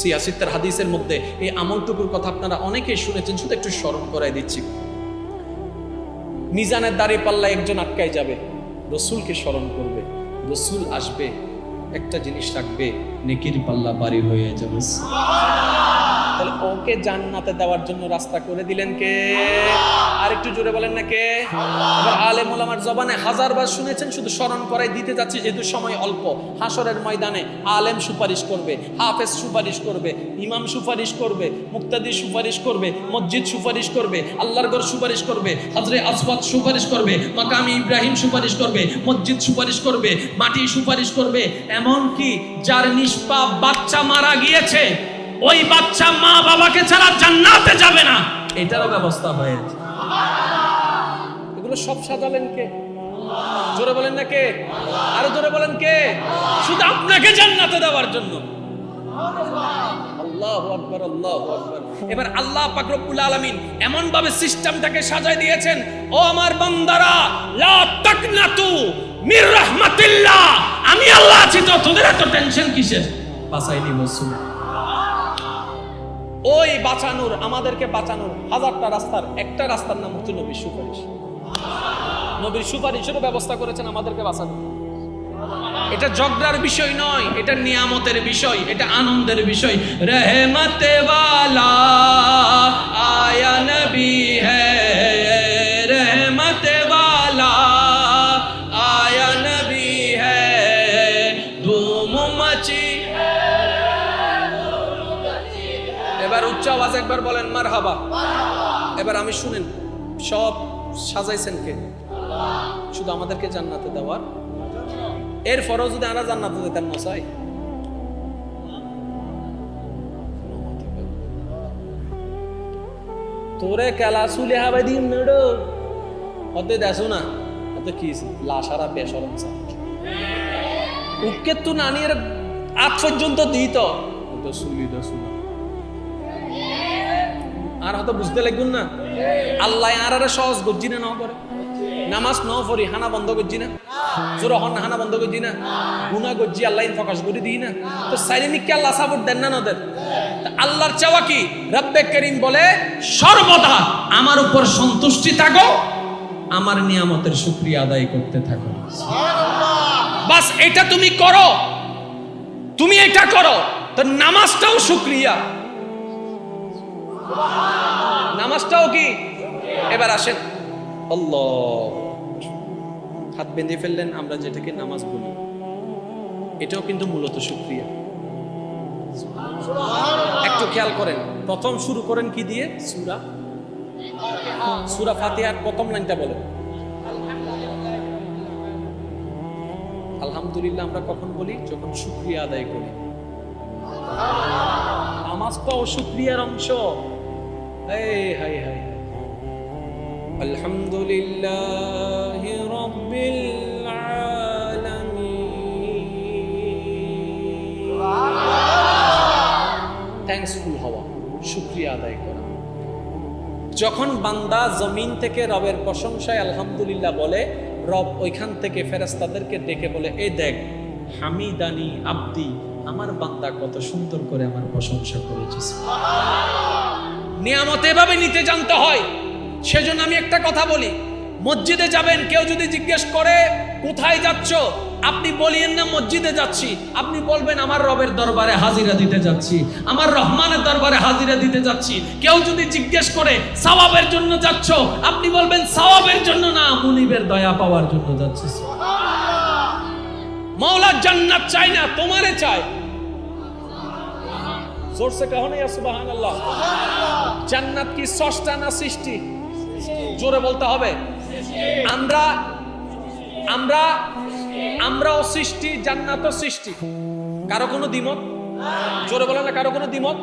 সিয়াসিত্তার হাদিসের মধ্যে এই আমলটুকুর কথা আপনারা অনেকেই শুনেছেন, শুধু একটু স্মরণ করাই দিচ্ছি। মিজানের দাড়ি পাল্লা একজন আটকায় যাবে, রসুলকে স্মরণ করবে, রসুল আসবে, একটা জিনিস রাখবে, নেকির পাল্লা বাড়ি হয়ে যাবে। তাহলে ওকে জান্নাতে দেওয়ার জন্য রাস্তা করে দিলেন কে? আর একটু জোরে বলেন না কে? এবার আলেম ওলামার জবানে হাজারবার শুনেছেন, শুধু স্মরণ করাই দিতে যাচ্ছি যেহেতু সময় অল্প। হাসরের ময়দানে আলেম সুপারিশ করবে, হাফেজ সুপারিশ করবে, ইমাম সুপারিশ করবে, মুক্তাদি সুপারিশ করবে, মসজিদ সুপারিশ করবে, আল্লাহর ঘর সুপারিশ করবে, হজরে আসওয়াদ সুপারিশ করবে, মাকামে ইব্রাহিম সুপারিশ করবে, মসজিদ সুপারিশ করবে, মাটি সুপারিশ করবে। এমন কি যার নিষ্পাপ বাচ্চা মারা গিয়েছে, ওই বাচ্চা মা বাবাকে ছাড়া জান্নাতে যাবে না, এটারও ব্যবস্থা হয়েছে। এগুলো সব সাজালেন কে? জোরে বলেন না কে? আরো জোরে বলেন কে? শুধু আপনাকে জান্নাতে দেওয়ার জন্য। আল্লাহু আকবার, আল্লাহু আকবার। এবার আল্লাহ পাক রব্বুল আলামিন এমন ভাবে সিস্টেমটাকে সাজায় দিয়েছেন, ও আমার বান্দারা, লা তাকনাতু মির রাহমাতিল্লাহ, আমি আল্লাহ আছি তো, তোদের এত টেনশন কিসের? বাঁচাইনি রাসূল। ওই বাঁচানোর, আমাদেরকে বাঁচানোর হাজারটা রাস্তার একটা রাস্তার নাম হচ্ছে নবীর সুপারিশ। নবীর সুপারিশেরও ব্যবস্থা করেছেন আমাদেরকে বাঁচানো। এটা ঝগড়ার বিষয় নয়, এটা নিয়ামতের বিষয়, এটা আনন্দের বিষয়। রহমতে ওয়ালা আয়া নবী হ্যায়, রহমতে ওয়ালা আয়া নবী হ্যায়, ধুম মচি। এবার উচ্চ আওয়াজ একবার বলেন মারহাবা। এবার আমি শুনেন, সব সাজাইছেন কে? শুধু আমাদেরকে জান্নাতে দেওয়ার। এরপরও যদি আমরা জান্নাতে যেতাম না চাই, তোরে কেলা চুলে হাবাই দিন নেড়ো হতে দেখো না, হতে কি লাশারা বেসরম চা উকে তো নানির আজ পর্যন্ত দিত চুলি দেখো না, আর হয়তো বুঝতে লাগবেন না। আল্লাহ আর সহজ গজ্জিনে না করে নামাজ ন পড়ি হানা বন্ধ করছি না, জোর হন হানা বন্ধ করছি না, গুনাহ করছি আল্লাহ প্রকাশ করে দিই না, তো সাইলেমিককে আল্লাহ সাপোর্ট দেন না নদের। আল্লাহর চাওয়া কি? রব্বে করিম বলে সর্বদা আমার উপর সন্তুষ্টি থাকো, আমার নিয়ামতের শুকরিয়া আদায় করতে থাকো। বাস এটা তুমি করো, তুমি এটা করো, তো নামাজটাও শুকরিয়া, নামাজটাও কি? এবার আসেন, আল্লাহ হাত বেঁধে ফেললেন, আমরা যেটাকে নামাজ বলি এটাও কিন্তু মূলত শুকরিয়া। একটু খেয়াল করেন, প্রথম শুরু করেন কি দিয়ে? সূরা ফাতিহার প্রথম লাইনটা বলেন আলহামদুলিল্লাহ। আমরা কখন বলি? যখন শুকরিয়া আদায় করি। নামাজটাও শুকরিয়ার অংশ। হাই হাই আলহামদুলিল্লাহ রাব্বিল আলামিন। থ্যাঙ্কসফুল হওয়া, শুকরিয়া আদায় করা। যখন বান্দা জমিন থেকে রবের প্রশংসায় আলহামদুলিল্লাহ বলে, রব ওইখান থেকে ফেরেশতাদেরকে ডেকে বলে, এই দেখ হামিদানি আব্দি, আমার বান্দা কত সুন্দর করে আমার প্রশংসা করেছে। নিয়ামত এভাবে নিতে জানতে হয়। সেজন্য আমি একটা কথা বলি, মসজিদে যাবেন, কেউ যদি জিজ্ঞেস করে কোথায় যাচ্ছ, আপনি বলিয়েন না মসজিদে যাচ্ছি, আপনি বলবেন আমার রবের দরবারে হাজিরা দিতে যাচ্ছি, আমার রহমানের দরবারে হাজিরা দিতে যাচ্ছি। কেউ যদি জিজ্ঞেস করে সওয়াবের জন্য যাচ্ছ, আপনি বলবেন সওয়াবের জন্য না, মুনিবের দয়া পাওয়ার জন্য যাচ্ছি। মওলা জান্নাত চাই না, তোমারে চাই। জোর সে কहो না ইয়া সুবহানাল্লাহ। জান্নাত কি সৃষ্টি না সৃষ্টি? জোরে বলতে হবে। আমরাও সৃষ্টি, জান্নাতও সৃষ্টি। কারো কোনো দ্বিমত? জোরে বলে না, কারো কোনো দ্বিমত?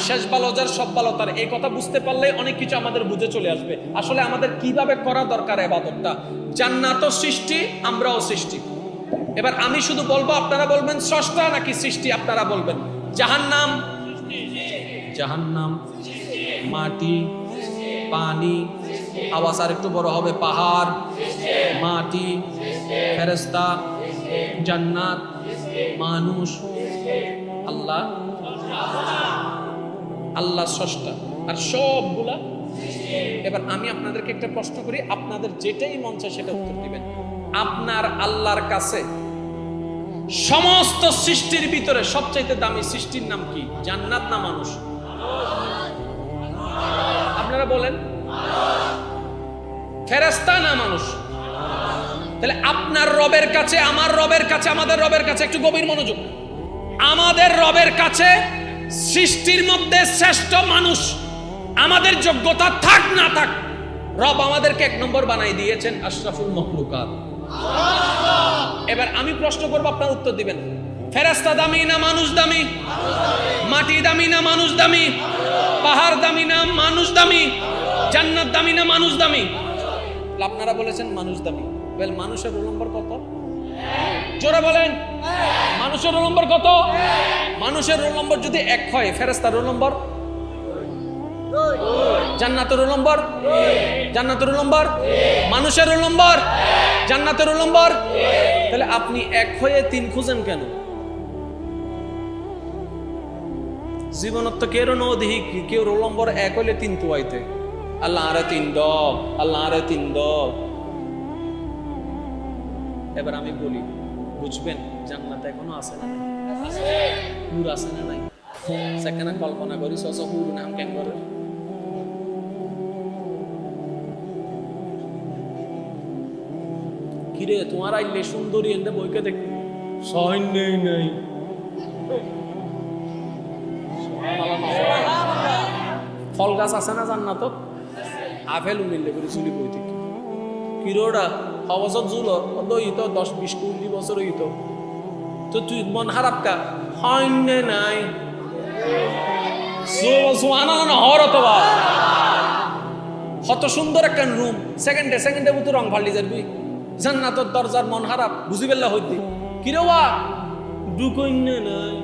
শেষ ভালো যার সব ভালো তার, এই কথা বুঝতে পারলে অনেক কিছু আমাদের বুঝে চলে আসবে। আসলে আমাদের কিভাবে করা দরকার ইবাদতটা। জান্নাতও সৃষ্টি, আমরাও সৃষ্টি। এবার আমি শুধু বলবো, আপনারা বলবেন স্রষ্টা নাকি সৃষ্টি? আপনারা বলবেন। জাহান্নাম, জাহান্নাম, মাটি, পানি, আওয়াজ আর একটু বড় হবে, পাহাড়, মাটি, ফেরেশতা, জান্নাত, মানুষ, আল্লাহ। আল্লাহ স্রষ্টা আর সবগুলা। এবার আমি আপনাদেরকে একটা প্রশ্ন করি, আপনাদের যেটাই মন চায় সেটা উত্তর দিবেন। আপনার আল্লাহর কাছে সমস্ত সৃষ্টির ভিতরে সবচাইতে দামি সৃষ্টির নাম কি? জান্নাত না মানুষ? আপনারা বলেন। ফেরেশতা না মানুষ? তাহলে আপনার রবের কাছে, আমার রবের কাছে, আমাদের রবের কাছে, একটু গভীর মনোযোগ, আমাদের রবের কাছে সৃষ্টির মধ্যে শ্রেষ্ঠ মানুষ। আমাদের যোগ্যতা থাক না থাক, রব আমাদেরকে এক নম্বর বানাই দিয়েছেন, আশরাফুল মখলুকাত। এবার আমি প্রশ্ন করবো, আপনার উত্তর দিবেন। ফেরেশতা দামি না মানুষ দামি? মাটি দামি না মানুষ দামি? পাহাড় দামি না মানুষ দামি? জান্নাত দামি না মানুষ দামি? আপনারা বলেছেন মানুষ দামি। বল, মানুষের রোল নম্বর কত? জোরে বলেন, মানুষের রোল নম্বর কত? মানুষের রোল নম্বর যদি 1 হয়, ফেরেশতার রোল নম্বর? জান্নাতের রোল নম্বর? জান্নাতের রোল নম্বর? মানুষের রোল নম্বর? জান্নাতের রোল নম্বর? তাহলে আপনি 1 হয়ে 3 খুঁজেন কেন? জীবনত কেউ ন দেখি কেউ রোল নম্বর 1 হইলে 3 তো আইতে, আল্লাহ আরে 3 দ, আল্লাহ আরে 3 দ। এবার আমি বলি, বুঝবেন জান্নাত এখনো আছে না? হুর আছে না নাই? সেখানে কল্পনা করি সস হুর নাম কেন করে? কিরে তোমার আইলে সুন্দরী এনে বইকে দেখ, সহন নেই নাই। ফল গাছ আছে না জান্নাত? আপেল উনিলে করে চুরি বই থেকে কিরোটা অবসর জুল দই তো 10-20-20 বছর হইতো, তো তুই মন খারাপ কা হইনে নাই? কত সুন্দর একটা রুম, সেকেন্ডে মতো রং ফাল্টি যাবি। জান্নাতের দরজার মন খারাপ, বুঝি পেলা হইতি কিরে ওয়া ঢুকইনে নাই।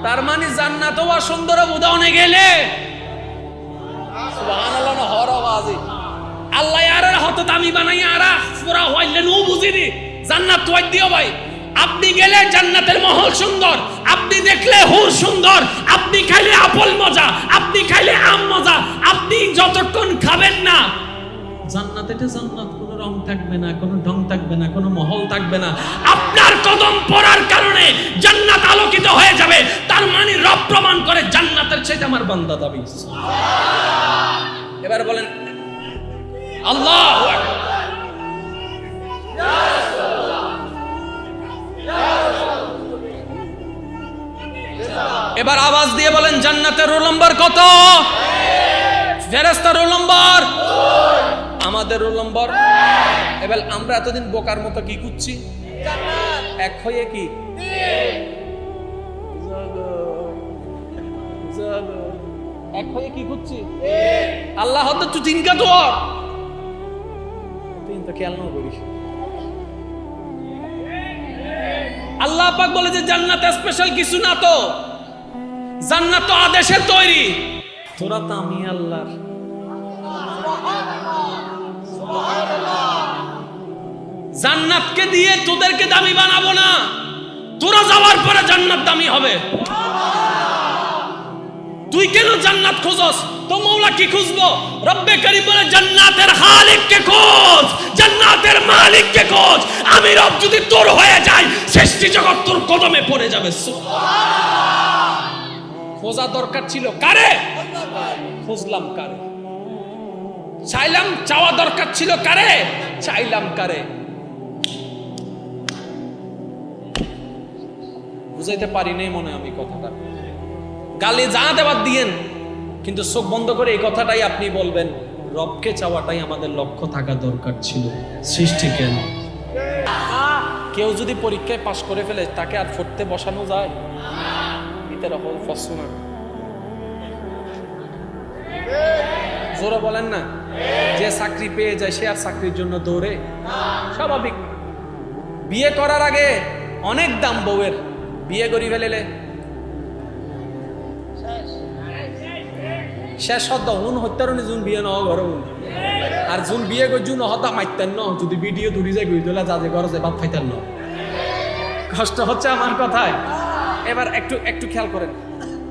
তার মানে জান্নাত ওয়া সুন্দর উদাহরণে গেলে সুবহানাল্লাহ হর আওয়াজে আল্লাহ আর হতো দামি বানাই আর পুরা হইলে নো বুঝিনি জান্নাত ওয়াই দিও ভাই। আপনি গেলে জান্নাতের মহল সুন্দর, আপনি দেখলে হুর সুন্দর, আপনি খাইলে আপেল মজা, আপনি খাইলে আম মজা, আপনি যতক্ষণ খাবেন না জান্নাত, এটা জান্নাত, কোনো রং থাকবে না, কোনো ঢং থাকবে না, কোনো মহল থাকবে না। আপনার কদম পড়ার কারণে জান্নাত আলোকিত হয়ে যাবে। তার মানে রব প্রমাণ করে জান্নাতের চাইতে আমার বান্দা দাবি। এবার বলেন আল্লাহু আকবার। এবার আওয়াজ দিয়ে বলেন জান্নাতের রোল নাম্বার কত? ফেরেশতার রোল নাম্বার, আমাদের রোল নাম্বার। এবার আমরা এতদিন বোকার মতো কি খুঁজছি? এক হয়ে কি এক হয়ে কি খুঁজছি? আল্লাহ হতো তুই তিনকা তো তুই তো খেয়াল না করিস। আল্লাহ পাক বলে যে জান্নাত স্পেশাল কিছু না, তো জান্নাত তো আদেশের তৈরি। তোরা তো আমি আল্লাহর। জান্নাতকে দিয়ে তোদেরকে দামি বানাবো না, তোরা যাওয়ার পরে জান্নাত দামি হবে। তুই কেন জান্নাত খোঁজস? তো মওলা কি খুঁজবো? রব্বে কারীম বলে জান্নাতের খালিককে খোঁজ, জান্নাতের মালিককে খোঁজ। আমি রব যদি তোর হয়ে যাই, সৃষ্টি জগৎ তোর কদমে পড়ে যাবে। খোঁজা দরকার ছিল কারে? খুঁজলাম কারে? চাইলাম, চাওয়া দরকার ছিল কারে? চাইলাম কারে? বুঝাইতে পারি নাই মনে আমি কথাটা। গালি যা দেওয়ার দিয়েন, কিন্তু চোখ বন্ধ করে এই কথাটাই আপনি বলবেন, রবকে চাওয়াটাই আমাদের লক্ষ্য থাকা দরকার ছিল, সৃষ্টি কেন। কেউ যদি পরীক্ষায় পাশ করে ফেলে তাকে আর পড়তে বসানো যায়? জোরে বলেন না। যে চাকরি পেয়ে যায় সে আর চাকরির জন্য দৌড়ে? স্বাভাবিক। বিয়ে করার আগে অনেক দাম বউয়ের, বিয়ে করি ফেলেলে শেষ হত হুন হত্যারণী জুন বিয়ে ন ঘর আর জুন বিয়ে করে জুন হতা মাইতেন ন, যদি ভিডিও দূরি যায় গই তোলা যা যে ঘর যে বাপ ফাইতেন ন। কষ্ট হচ্ছে আমার কথায়। এবার একটু একটু খেয়াল করেন,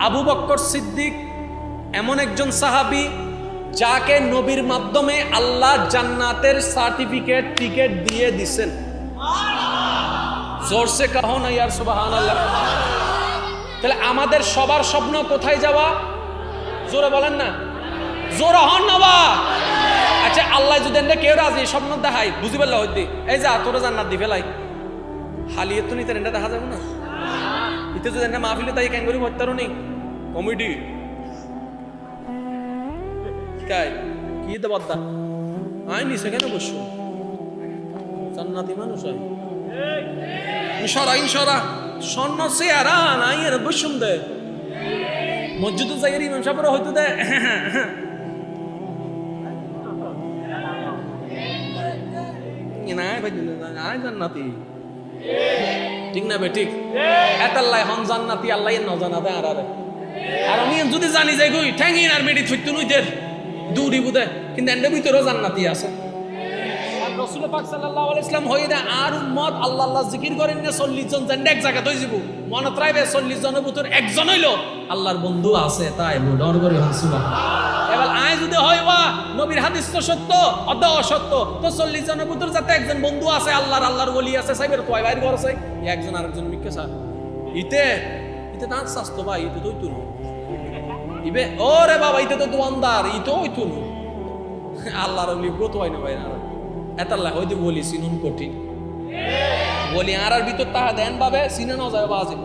আবু বকর সিদ্দিক এমন একজন সাহাবী যাকে নবীর মাধ্যমে আল্লাহ জান্নাতের সার্টিফিকেট টিকেট দিয়ে দিছেন। জোরসে কাহো না ইয়ার সুবহানাল্লাহ। তাহলে আমাদের সবার স্বপ্ন কোথায় যাওয়া? জোরে বলেন না, জোরে হন না বা। আচ্ছা আল্লাহ যদি এনে কেউ রাজি স্বপ্ন দেখাই বুঝি পারলে হইতে এই যা তোরা জান্নাত দি ফেলাই হালিয়ে তো নিতে এটা দেখা যাবে না। ইতে যদি এনে মাহফিলে তাই কেন করি হত্যারও নেই কমিটি কাই কি দে বদ্দা আই নিছে কেন বসছো জান্নাতি মানুষ আই ইনশাআল্লাহ ইনশাআল্লাহ স্বর্ণ চেহারা নাই এর বসুম দে মসজিদে যাই ইমাম সাহেবরা হইতো দে নাই ভাই নাই জান্নাতি ঠিক না বে ঠিক এতাল্লাই হন জান্নাতি আল্লাহ ন জানা দে আর আর আমি যদি জানি যাই গই ঠ্যাঙ্গিন আর মেডি থইতো নইদের দূরি বুদে কিন্তু এন্ড ভিতরেও জান্নাতি আছে। আর রাসূল পাক সাল্লাল্লাহু আলাইহি ওয়াসাল্লাম হইদা আর উম্মত আল্লাহ আল্লাহ জিকির করেন না 40 জন জান্নাত এক জায়গা হই যাব মনে ত্রাইবে 40 জনের ভিতর একজন হইলো আল্লাহর বন্ধু আছে তাই ডর করে হন সুবহানাল্লাহ। এবার আয় যদি হইবা নবীর হাদিস তো সত্য অদ অসত্য তো 40 জনের ভিতর যাতে একজন বন্ধু আছে আল্লাহর ওলি আছে সাইবের কয় বাইর ঘর আছে একজন আরেকজন মিকে স্যার ইতে ইতে দাঁত শাস্তো ভাই ইতে তো তুই ইবে ওরে বাবা ইতে তো দোয়ানদার ইতো হইতো না আল্লাহর ওলি গত হয় না ভাই না এতাল্লাহ হইতে বলি সিনুন কঠিন বলি আর ভিতর তাহা দেন ভাবে সিনে না যায় বাজে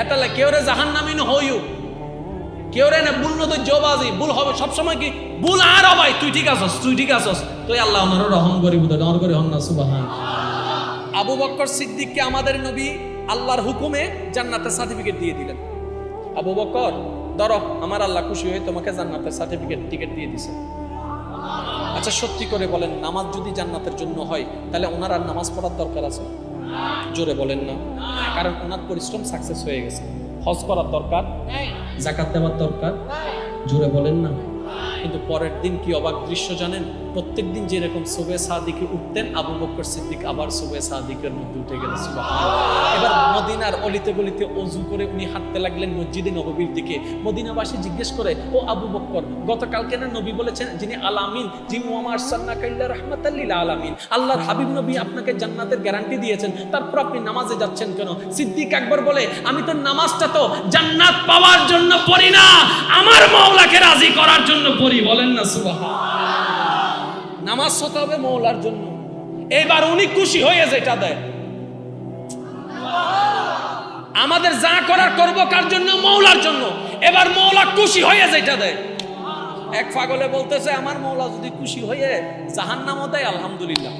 এতাল্লাহ কেউ রে জাহান্নামী হইও কেউ রে না ভুল নদী জবাজি ভুল হবে সবসময় কি ভুল আর ভাই তুই ঠিক আছস তুই আল্লাহ ওনারও রহম করিব তো ডর করে হন না সুবহানাল্লাহ। আবু বকর সিদ্দিককে আমাদের নবী আল্লাহর হুকুমে জান্নাতের সার্টিফিকেট দিয়ে দিলেন। আবু বকর ধরো আমার আল্লাহ খুশি হয়ে তোমাকে জান্নাতের সার্টিফিকেট টিকেট দিয়ে দিছে। আচ্ছা সত্যি করে বলেন নামাজ যদি জান্নাতের জন্য হয় তাহলে ওনার আর নামাজ পড়ার দরকার আছে? জোরে বলেন না। কারণ ওনার পরিশ্রম সাকসেস হয়ে গেছে। হজ করার দরকার, যাকাত দেওয়ার দরকার, জোরে বলেন না। কিন্তু পরের দিন কি অবাক দৃশ্য জানেন? প্রত্যেকদিন যেরকম সুবে সাদিকে উঠতেন, আবু বকর সিদ্দিক আবার সুবে সাদিকের মধ্যে উঠে গেলেন। সুবহানাল্লাহ। এবার মদিনার অলিতে গলিতে অজু করে উনি হাঁটতে লাগলেন মসজিদে নববীর দিকে। মদিনাবাসী জিজ্ঞেস করে, ও আবু বকর, গতকালকে না নবী বলেছেন যিনি আলামিন, যিনি ওয়া মা আরসালনাকা ইল্লা রাহমাতাল লিল আলামিন, আল্লাহর হাবিব নবী আপনাকে জান্নাতের গ্যারান্টি দিয়েছেন, তারপর আপনি নামাজে যাচ্ছেন কেন? সিদ্দিক আকবর বলে, আমি তো নামাজটা তো জান্নাত পাওয়ার জন্য পড়ি না, আমার মাওলাকে রাজি করার জন্য পড়ি। বলেন না সুবহানাল্লাহ। নামাজ হতে হবে মাওলার জন্য। এবার উনি খুশি হয়ে যেটা দেয়, আমাদের যা করার করব কার জন্য? মাওলার জন্য। এবার মাওলা খুশি হয়ে যেটা দেয়। এক পাগলে বলতেছে, আমার মাওলা যদি খুশি হয়ে জাহান্নামও দেয় আলহামদুলিল্লাহ।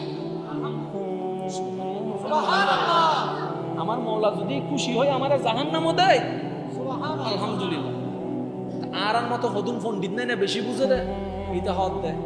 আমার মাওলা যদি খুশি হয়ে আমার জাহান্নামও দেয় আলহামদুলিল্লাহ। আর মতো হদুম পণ্ডিত নেই না, বেশি বুঝে দেয়, এটা হদ দেয়।